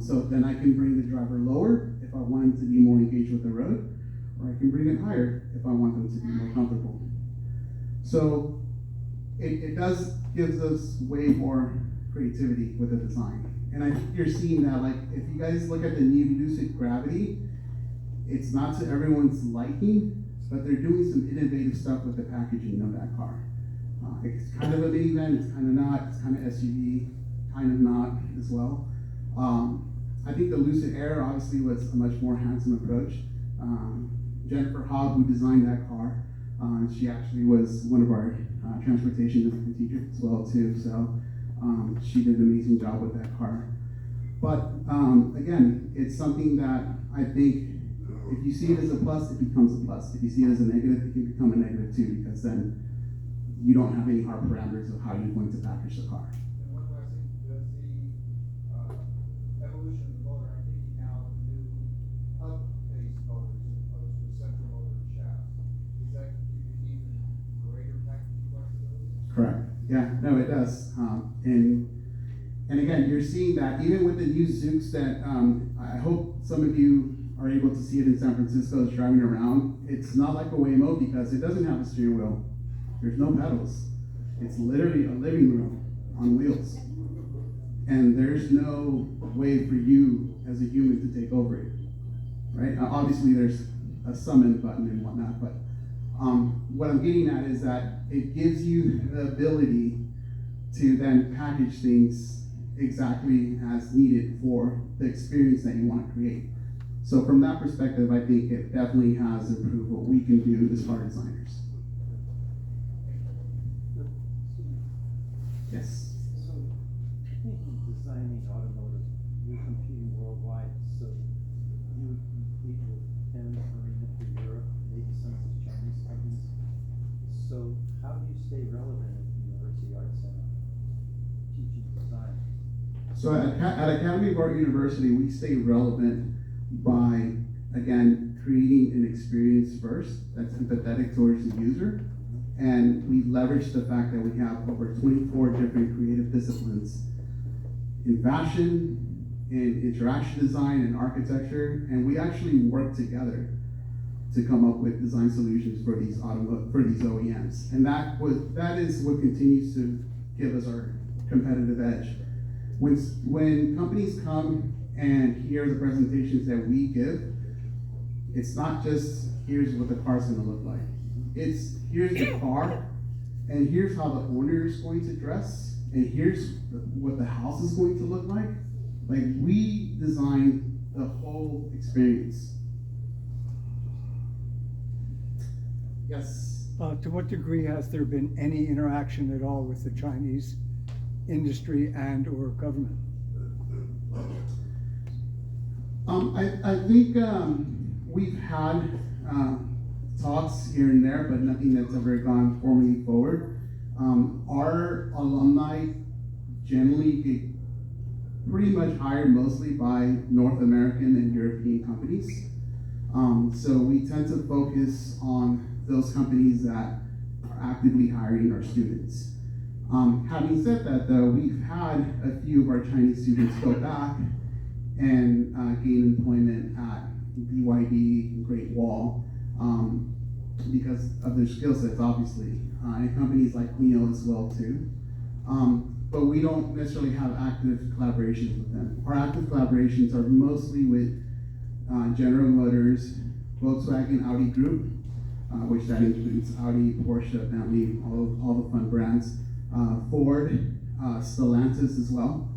So then I can bring the driver lower if I want him to be more engaged with the road, or I can bring it higher if I want them to be more comfortable. So it gives us way more creativity with the design. And I think you're seeing that, like, if you guys look at the new Lucid Gravity, it's not to everyone's liking, but they're doing some innovative stuff with the packaging of that car. It's kind of a minivan, it's kind of not, it's kind of SUV, kind of not as well. I think the Lucid Air obviously was a much more handsome approach. Jennifer Hogg, who designed that car, she actually was one of our transportation discipline teachers as well too, so she did an amazing job with that car. But again, it's something that I think if you see it as a plus, it becomes a plus. If you see it as a negative, it can become a negative too, because then you don't have any hard parameters of how you're going to package the car. And one last thing, does the evolution of the motor, I'm thinking now of new up-based motors as opposed to central motor and shaft. Does that give you even greater packaging flexibility? Correct. Yeah, no, it does. And again, you're seeing that even with the new Zooks that I hope some of you are able to see it in San Francisco as driving around. It's not like a Waymo because it doesn't have a steering wheel. There's no pedals. It's literally a living room on wheels. And there's no way for you as a human to take over it, right? Now, obviously there's a summon button and whatnot, but what I'm getting at is that it gives you the ability to then package things exactly as needed for the experience that you want to create. So from that perspective, I think it definitely has improved what we can do as car designers. Yes. So, thinking designing automotive, you're competing worldwide, so you would compete with Pininfarina for Europe, maybe some of the Chinese companies. So how do you stay relevant at the University Arts Center, teaching design? So at Academy of Art University, we stay relevant by, again, creating an experience first that's empathetic towards the user. And we leverage the fact that we have over 24 different creative disciplines in fashion, in interaction design, and architecture, and we actually work together to come up with design solutions for these OEMs. And that is what continues to give us our competitive edge. When companies come and hear the presentations that we give, it's not just here's what the car's going to look like. It's here's the car, and here's how the owner is going to dress, and here's what the house is going to look like. Like, we design the whole experience. Yes. To what degree has there been any interaction at all with the Chinese industry and or government? I think we've had talks here and there, but nothing that's ever gone formally forward. Our alumni generally get pretty much hired mostly by North American and European companies. So we tend to focus on those companies that are actively hiring our students. Having said that, though, we've had a few of our Chinese students go back and gain employment at BYD and Great Wall because of their skill sets, obviously, and companies like NEO as well too. But we don't necessarily have active collaborations with them. Our active collaborations are mostly with General Motors, Volkswagen, Audi Group, which that includes Audi, Porsche, Bentley, all the fun brands, Ford, Stellantis as well.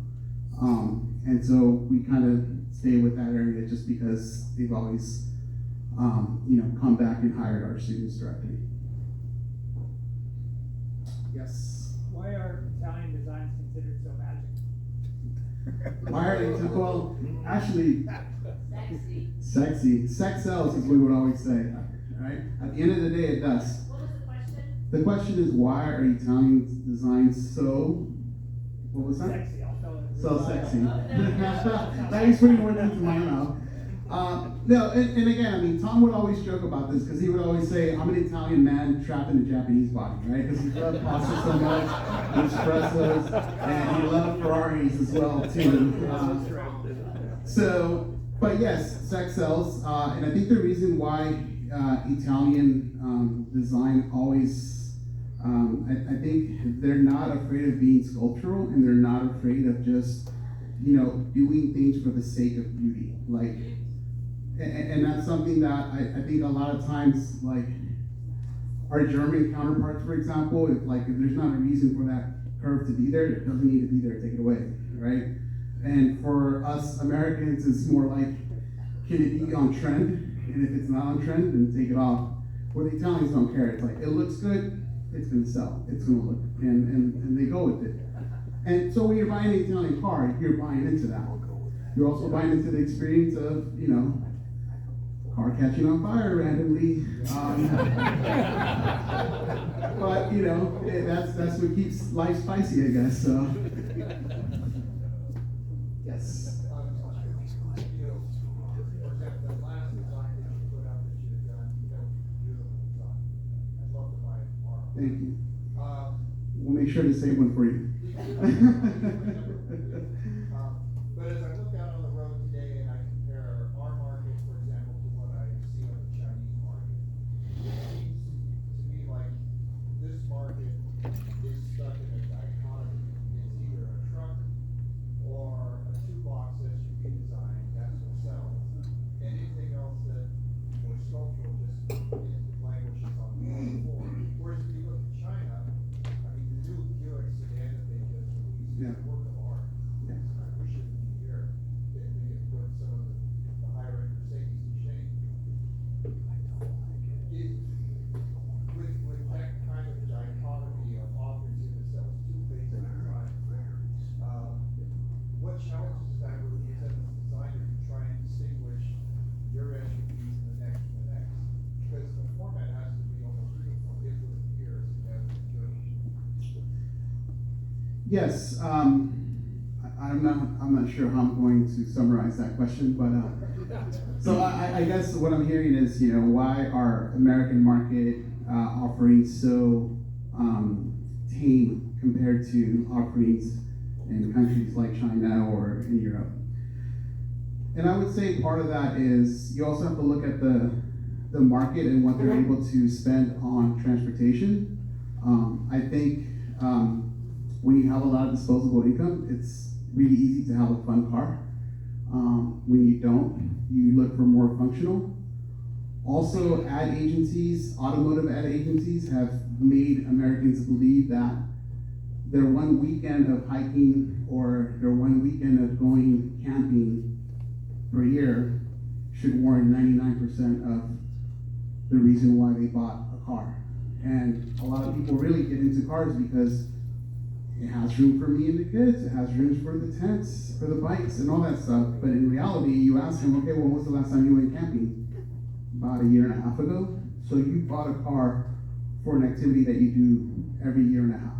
And so we kind of stay with that area just because they've always, come back and hired our students directly. Yes. Why are Italian designs considered so magic? Why are they? Well, actually, Sexy. sexy. Sex sells, as we would always say, right? At the end of the day, it does. What was the question? The question is, why are Italian designs so? What was that? Sexy, I'll tell it. So sexy. That is putting words into my mouth. No, and again, I mean, Tom would always joke about this because he would always say, I'm an Italian man trapped in a Japanese body, right? Because he loved pasta so much, espressos, and he loved Ferraris as well, too. But yes, sex sells, and I think the reason why Italian design always, I think they're not afraid of being sculptural, and they're not afraid of just, doing things for the sake of beauty. Like, and that's something that I think a lot of times, like, our German counterparts, for example, if there's not a reason for that curve to be there, it doesn't need to be there, take it away, right? And for us Americans, it's more like, can it be on trend? And if it's not on trend, then take it off. Where the Italians don't care. It's like, it looks good, it's gonna sell, it's gonna look, and they go with it. And so when you're buying an Italian car, you're buying into that. You're also buying into the experience of, car catching on fire randomly. But that's what keeps life spicy, I guess. So, yes. For example, the last design that you put out that you had done, that was a beautiful design. I'd love to buy it tomorrow. Thank you. Um, We'll make sure to save one for you. But as I look out on the road today and I compare our market, for example, to what I see on the Chinese market, it seems to me like this market is stuck in a dichotomy. It's either a truck or a two-box SUV design, that's what sells. Anything else that more sculptural just languishes on the floor. Whereas if you look at China, I mean, the new Buick sedan that they just released is a work of art. Yeah. I wish it would be here. They could put some of the higher end Mercedes to shame. With that kind of dichotomy of offerings in itself, two things at a time, what challenges does that really present as a designer to try and distinguish your SUVs and the next and the next? Because the format has to be almost uniform if it appears to have been good. Yes. I'm not sure how I'm going to summarize that question, but so I guess what I'm hearing is, why are American market offerings so tame compared to offerings in countries like China or in Europe? And I would say part of that is you also have to look at the market and what they're able to spend on transportation. I think when you have a lot of disposable income, it's really easy to have a fun car. When you don't, you look for more functional. Also, ad agencies, automotive ad agencies have made Americans believe that their one weekend of hiking or their one weekend of going camping per year should warrant 99% of the reason why they bought a car. And a lot of people really get into cars because it has room for me and the kids, it has rooms for the tents, for the bikes and all that stuff. But in reality, you ask them, okay, well, when was the last time you went camping? About a year and a half ago. So you bought a car for an activity that you do every year and a half.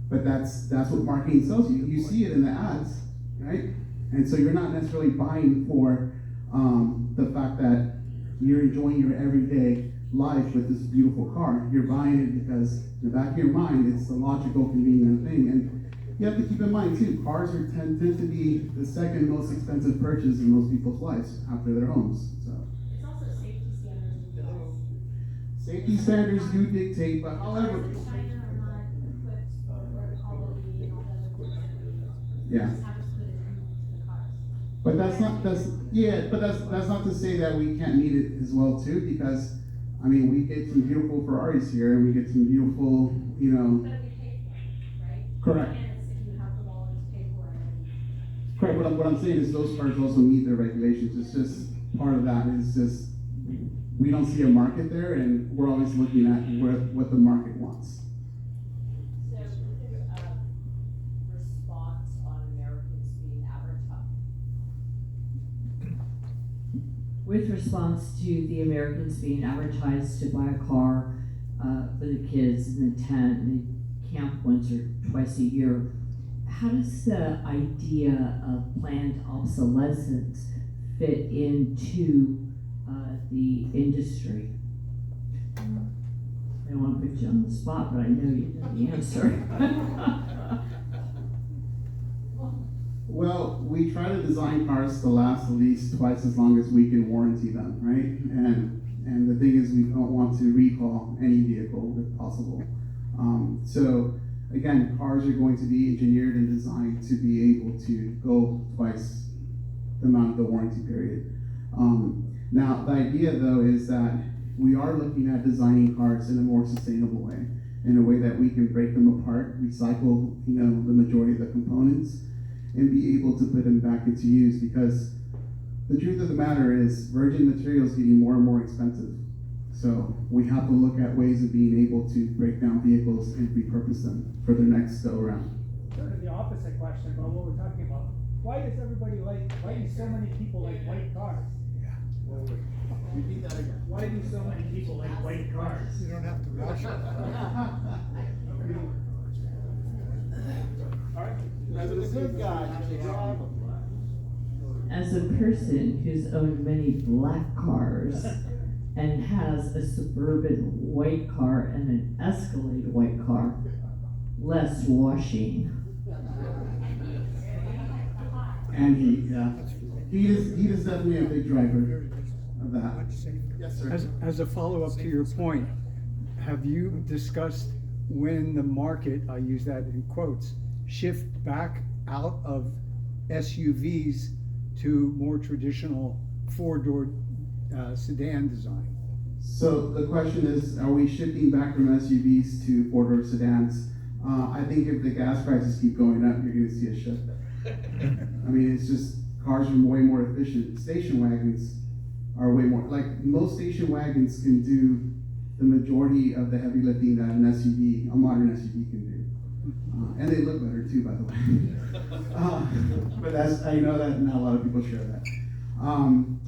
But that's what marketing sells you. You see it in the ads, right? And so you're not necessarily buying for the fact that you're enjoying your everyday life with this beautiful car. You're buying it because in the back of your mind, it's the logical, convenient thing. And you have to keep in mind too, cars tend to be the second most expensive purchase in most people's lives after their homes. So It's also safety standards in the US. safety standards do dictate, but however, Cars in China are not equipped for air quality and all that other things that we yeah. just have to put it into the cars. But that's not to say that we can't meet it as well too, because I mean we get some beautiful Ferraris here and we get some beautiful, you know. But we pay for it, right? Correct. And it's if you have the wallet to pay for it. Correct. What I'm saying is those cars also meet their regulations. It's just part of that is just we don't see a market there, and we're always looking at what the market wants. So with this response on Americans being advertised, with response to the Americans being advertised to buy a car for the kids in the tent, and they camp once or twice a year, how does the idea of planned obsolescence fit into the industry? I don't want to put you on the spot, but I know you know the answer. Well, we try to design cars to last at least twice as long as we can warranty them, right? And the thing is, we don't want to recall any vehicle if possible. So again, cars are going to be engineered and designed to be able to go twice the amount of the warranty period. Now, the idea though is that we are looking at designing cars in a more sustainable way, in a way that we can break them apart, recycle, you know, the majority of the components, and be able to put them back into use. Because the truth of the matter is, virgin materials getting more and more expensive. So we have to look at ways of being able to break down vehicles and repurpose them for the next go around. Sort of the opposite question about what we're talking about. Why do so many people like white cars? Repeat that again. Why do so many people like white cars? You don't have to rush it. As a good guy, you drive them. As a person who's owned many black cars and has a Suburban white car and an Escalade white car, less washing. And he is definitely a big driver of that. Yes, sir. As a follow-up to your point, have you discussed when the market, I use that in quotes, shift back out of SUVs to more traditional four-door sedan design? So the question is, are we shifting back from SUVs to four-door sedans? I think if the gas prices keep going up, you're gonna see a shift. I mean, it's just, cars are way more efficient. Station wagons are way more, like most station wagons can do the majority of the heavy lifting that an SUV, a modern SUV can do. And they look better too, by the way. But I know that not a lot of people share that.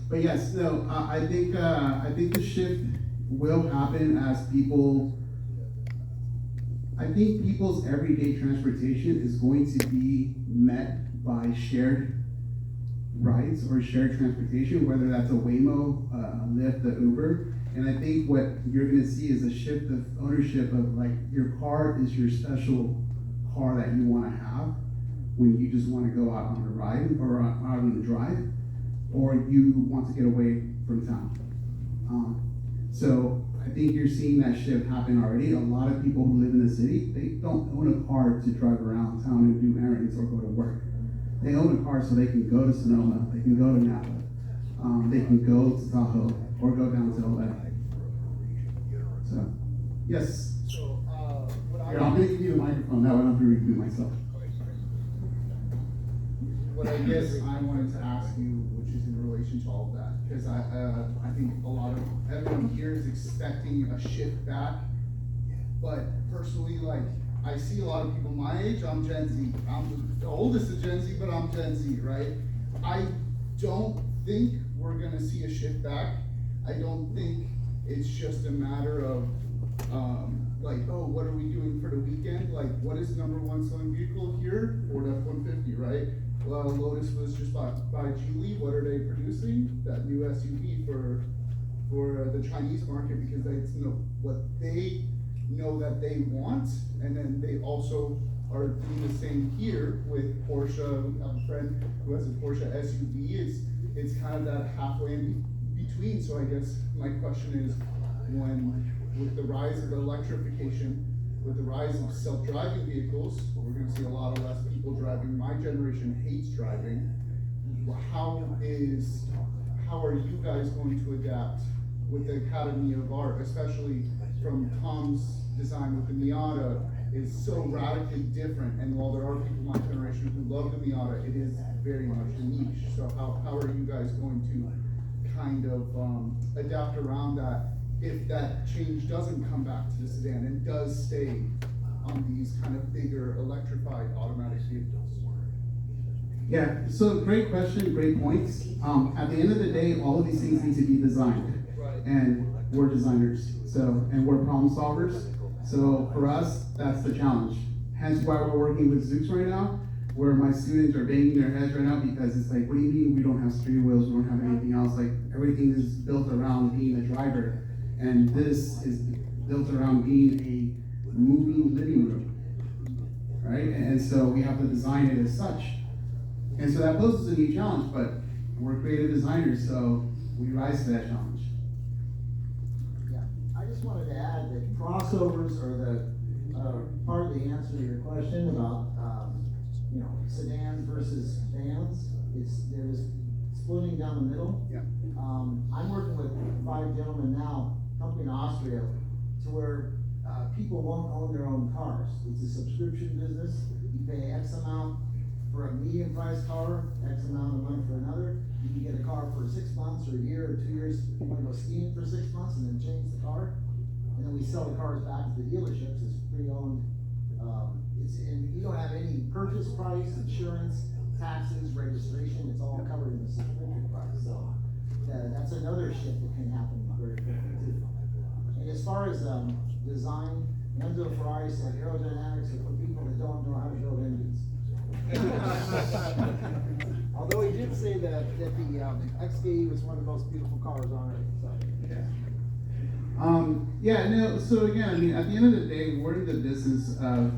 But yes, no, I think the shift will happen as I think people's everyday transportation is going to be met by shared rides or shared transportation, whether that's a Waymo, Lyft, a Uber. And I think what you're gonna see is a shift of ownership of like your car is your special car that you wanna have when you just wanna go out on a ride or out on a drive, or you want to get away from town. So I think you're seeing that shift happen already. A lot of people who live in the city, they don't own a car to drive around town and do errands or go to work. They own a car so they can go to Sonoma, they can go to Napa, they can go to Tahoe, or go down to LA. So, yes. So, Here, I'm gonna give you the microphone, that way I don't have to repeat myself. what I guess I wanted to ask you, which is in relation to all of that, because I think a lot of everyone here is expecting a shift back, but personally, like, I see a lot of people my age, I'm Gen Z. I'm the oldest of Gen Z, but I'm Gen Z, right? I don't think we're gonna see a shift back. I don't think it's just a matter of, like, oh, what are we doing for the weekend? Like, what is number one selling vehicle here? Ford F-150, right? Well, Lotus was just bought by Geely. What are they producing? That new SUV for the Chinese market, because that's, you know, what they know that they want, and then they also are doing the same here with Porsche. We have a friend who has a Porsche SUV. It's kind of that halfway in between. So I guess my question is, with the rise of electrification, with the rise of self-driving vehicles, we're going to see a lot of less people driving. My generation hates driving. How are you guys going to adapt with the Academy of Art, especially from Tom's design with the Miata, is so radically different, and while there are people my generation who love the Miata, it is very much a niche. So how are you guys going to kind of adapt around that if that change doesn't come back to the sedan and does stay on these kind of bigger electrified automatic vehicles? Yeah, so great question, great points. At the end of the day, all of these things need to be designed. And we're designers, and we're problem solvers. So for us, that's the challenge. Hence why we're working with Zoox right now, where my students are banging their heads right now, because it's like, what do you mean we don't have steering wheels, we don't have anything else? Like, everything is built around being a driver. And this is built around being a moving living room, right? And so we have to design it as such. And so that poses a new challenge, but we're creative designers, so we rise to that challenge. Yeah, I just wanted to add that crossovers are the part of the answer to your question about sedans versus vans. They're just splitting down the middle. Yeah. I'm working with 5 gentlemen now, company in Austria, to where people won't own their own cars. It's a subscription business. You pay X amount for a medium priced car, X amount of money for another. You can get a car for 6 months or a year or 2 years. You want to go skiing for 6 months and then change the car. And then we sell the cars back to the dealerships as pre-owned. And you don't have any purchase price, insurance, taxes, registration. It's all covered in the subscription price. So that's another shift that can happen very quickly too. And as far as design, Enzo Ferrari said aerodynamics are for people that don't know how to build engines. Although he did say that the XKE was one of the most beautiful cars on earth. So. So again, I mean, at the end of the day, we're in the business of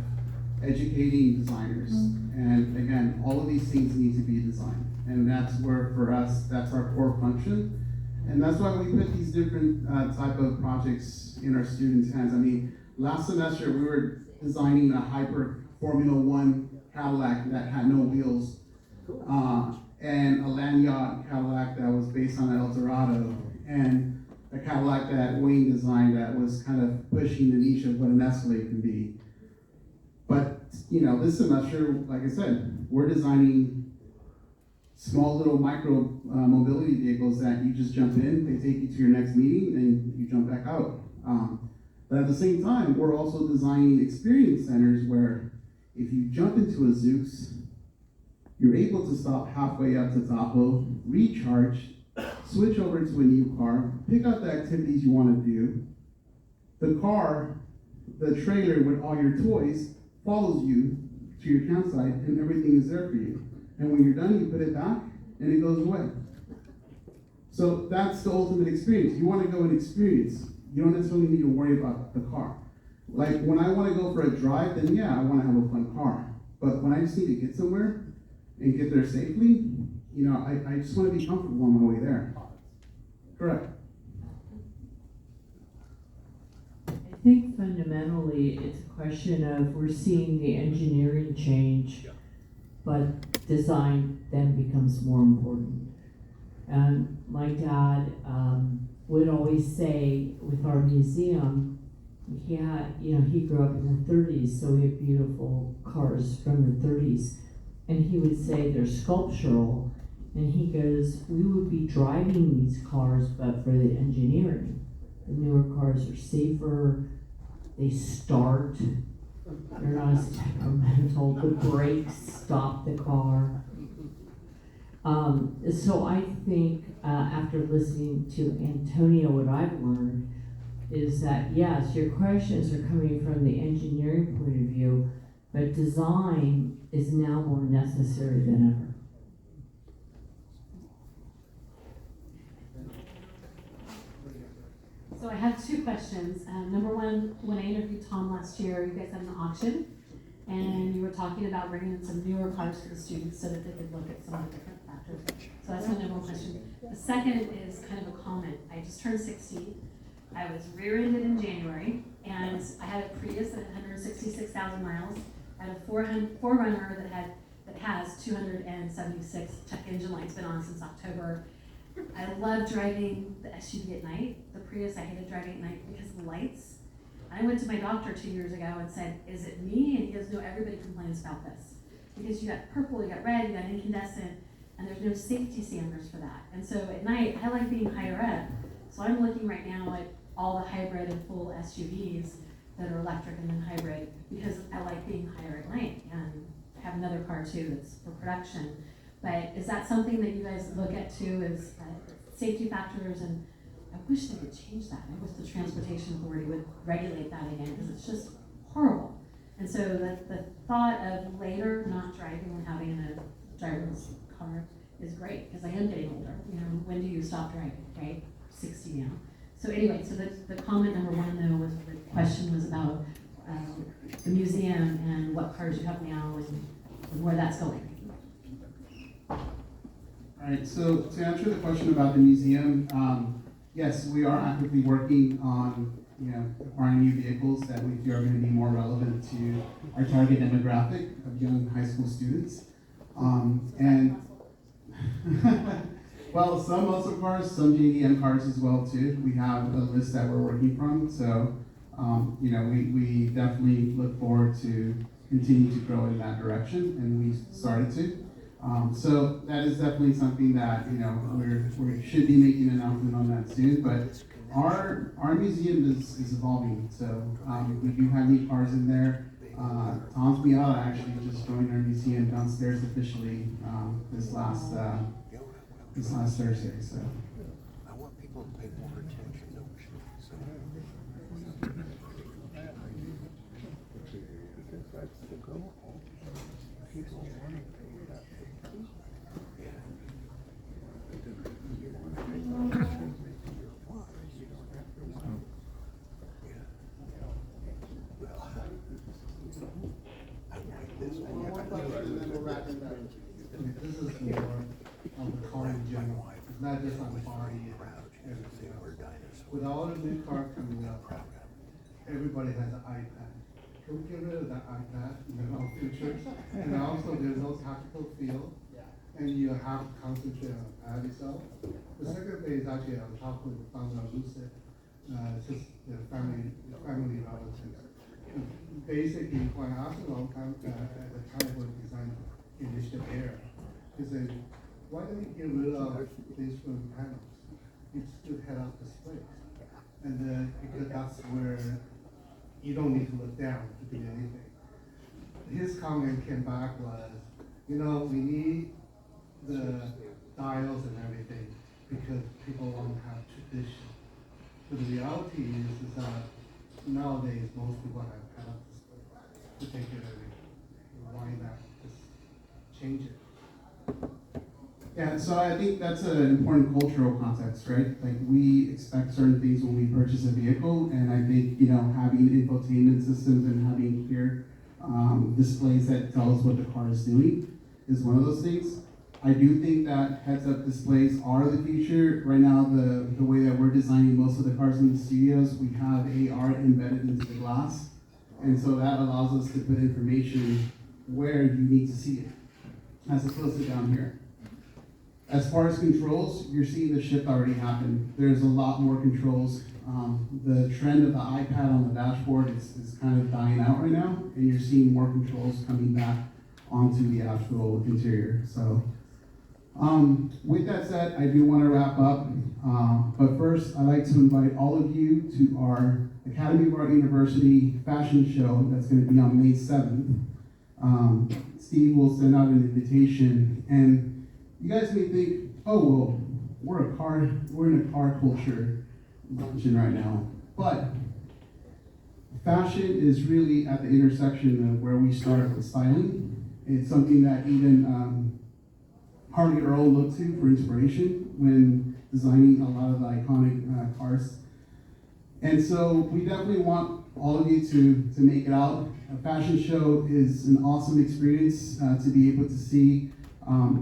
educating designers. And again, all of these things need to be designed. And that's where, for us, that's our core function. And that's why we put these different type of projects in our students' hands. I mean, last semester, we were designing a hyper Formula One Cadillac that had no wheels, and a land yacht Cadillac that was based on an El Dorado, and a Cadillac that Wayne designed that was kind of pushing the niche of what an Escalade can be. But, this semester, like I said, we're designing small little micro mobility vehicles that you just jump in, they take you to your next meeting, and you jump back out. But at the same time, we're also designing experience centers where if you jump into a Zoox, you're able to stop halfway up to Tahoe, recharge, switch over to a new car, pick out the activities you want to do. The car, the trailer with all your toys, follows you to your campsite, and everything is there for you. And when you're done, you put it back, and it goes away. So that's the ultimate experience. You want to go and experience. You don't necessarily need to worry about the car. Like, when I want to go for a drive, then yeah, I want to have a fun car. But when I just need to get somewhere and get there safely, I just want to be comfortable on my way there. Correct. I think fundamentally it's a question of we're seeing the engineering change, but design then becomes more important. And my dad would always say with our museum, he grew up in the 30s, so we have beautiful cars from the 30s. And he would say they're sculptural. And he goes, we would be driving these cars, but for the engineering. The newer cars are safer, they start, You're not as temperamental. The brakes stop the car. So I think after listening to Antonio, what I've learned is that yes, your questions are coming from the engineering point of view, but design is now more necessary than ever. So I have two questions. Number one, when I interviewed Tom last year, you guys had an auction, and you were talking about bringing in some newer cars for the students so that they could look at some of the different factors. So that's my number one question. The second is kind of a comment. I just turned 60. I was rear-ended in January, and I had a Prius that had 166,000 miles. I had a 4Runner that has 276 check engine lights, been on since October. I love driving the SUV at night. The Prius, I hated driving at night because of the lights. I went to my doctor 2 years ago and said, is it me? And he goes, no, everybody complains about this. Because you got purple, you got red, you got incandescent, and there's no safety standards for that. And so at night, I like being higher up. So I'm looking right now at all the hybrid and full SUVs that are electric and then hybrid, because I like being higher at night. And I have another car too that's for production. But is that something that you guys look at too, is safety factors? And I wish they could change that. I wish the Transportation Authority would regulate that again, because it's just horrible. And so the thought of later not driving and having a driverless car is great, because I am getting older. You know, when do you stop driving, right? 60 now. So anyway, so the comment number one though was, the question was about the museum and what cars you have now and where that's going. Alright, so to answer the question about the museum, yes, we are actively working on acquiring new vehicles that we feel are going to be more relevant to our target demographic of young high school students. And well, some muscle cars, some JDM cars as well too. We have a list that we're working from, so we definitely look forward to continue to grow in that direction, and we started to. So that is definitely something that we should be making an announcement on that soon. But our museum is evolving, so we do have new cars in there. Tom's Miata actually just joined our museum downstairs officially this last Thursday. So. I want people to pay more attention. Because that's the goal. People want to pay that. Yeah. You want to pay more attention to your why. You don't have to want. Yeah. Well, I like this one. This is more on the car in general. It's not just on the body and everything else. With all the new car coming up, everybody has an iPad. Can we get rid of that iPad and all features? And also there's no tactical feel, and you have to concentrate on the pad itself. The second thing is actually on top of the founder of Lucid. It's just the family relatives. Basically, when I asked a long time at the time when design initiative era, he said, why don't you get rid of these front panels? You still head-up displays. And because that's where you don't need to look down to do anything. His comment came back was, we need the dials and everything because people want to have tradition. But the reality is that nowadays most people have head-up displays to take care of everything. Why not just change it? Yeah, so I think that's an important cultural context, right? Like, we expect certain things when we purchase a vehicle, and I think, having infotainment systems and having clear displays that tell us what the car is doing is one of those things. I do think that heads-up displays are the future. Right now, the way that we're designing most of the cars in the studios, we have AR embedded into the glass, and so that allows us to put information where you need to see it, as opposed to down here. As far as controls, you're seeing the shift already happen. There's a lot more controls. The trend of the iPad on the dashboard is kind of dying out right now, and you're seeing more controls coming back onto the actual interior. So With that said, I do want to wrap up. But first, I'd like to invite all of you to our Academy of Art University fashion show that's going to be on May 7th. Steve will send out an invitation, and you guys may think, oh, well, we're in a car culture luncheon right now. But fashion is really at the intersection of where we start with styling. It's something that even Harley Earl looked to for inspiration when designing a lot of the iconic cars. And so we definitely want all of you to make it out. A fashion show is an awesome experience to be able to see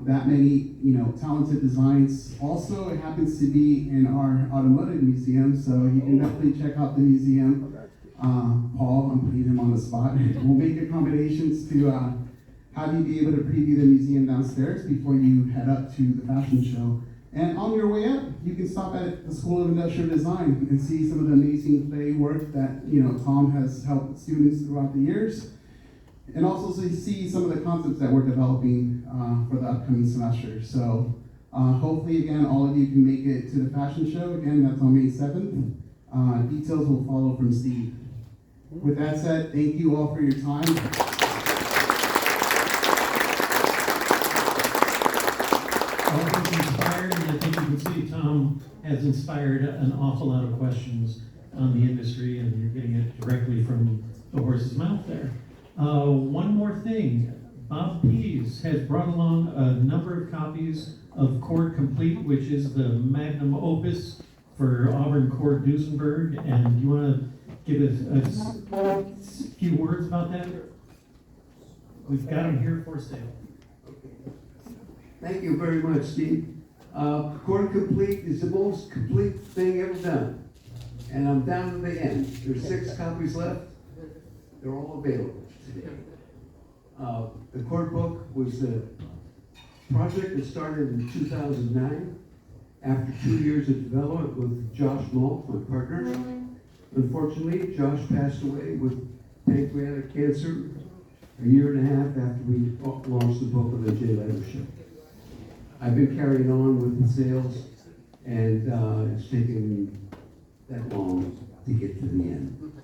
that many, talented designs. Also, it happens to be in our automotive museum, so you can definitely check out the museum. Paul, I'm putting him on the spot. We'll make accommodations to have you be able to preview the museum downstairs before you head up to the fashion show. And on your way up, you can stop at the School of Industrial Design and see some of the amazing clay work that Tom has helped students throughout the years. And also see some of the concepts that we're developing for the upcoming semester. So hopefully, again, all of you can make it to the fashion show. Again, that's on May 7th. Details will follow from Steve. With that said, thank you all for your time. All those inspired, and I think you can see Tom has inspired an awful lot of questions on the industry, and you're getting it directly from the horse's mouth there. One more thing, Bob Pease has brought along a number of copies of Chord Complete, which is the magnum opus for Auburn Chord Duesenberg, and you want to give us a few words about that? We've got them here for sale. Thank you very much, Steve. Chord Complete is the most complete thing ever done. And I'm down to the end. There's 6 copies left. They're all available today. The chord book was a project that started in 2009 after 2 years of development with Josh Malt, my partner. Unfortunately, Josh passed away with pancreatic cancer a year and a half after we launched the book on the Jay Leno Show. I've been carrying on with the sales, and it's taken that long to get to the end.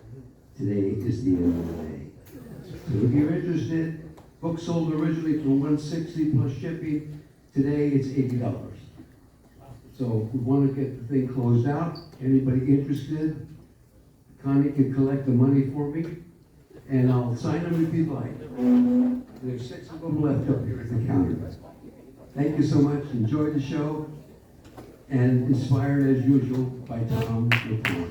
Today is the end of the day. So if you're interested, book sold originally for $160 plus shipping. Today it's $80. So we want to get the thing closed out. Anybody interested? Connie can collect the money for me, and I'll sign them if you'd like. There's 6 of them left up here at the counter. Thank you so much. Enjoyed the show, and inspired as usual by Tom Matano.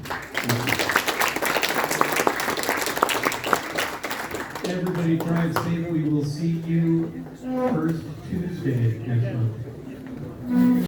Everybody drive safe. We will see you first Tuesday next month.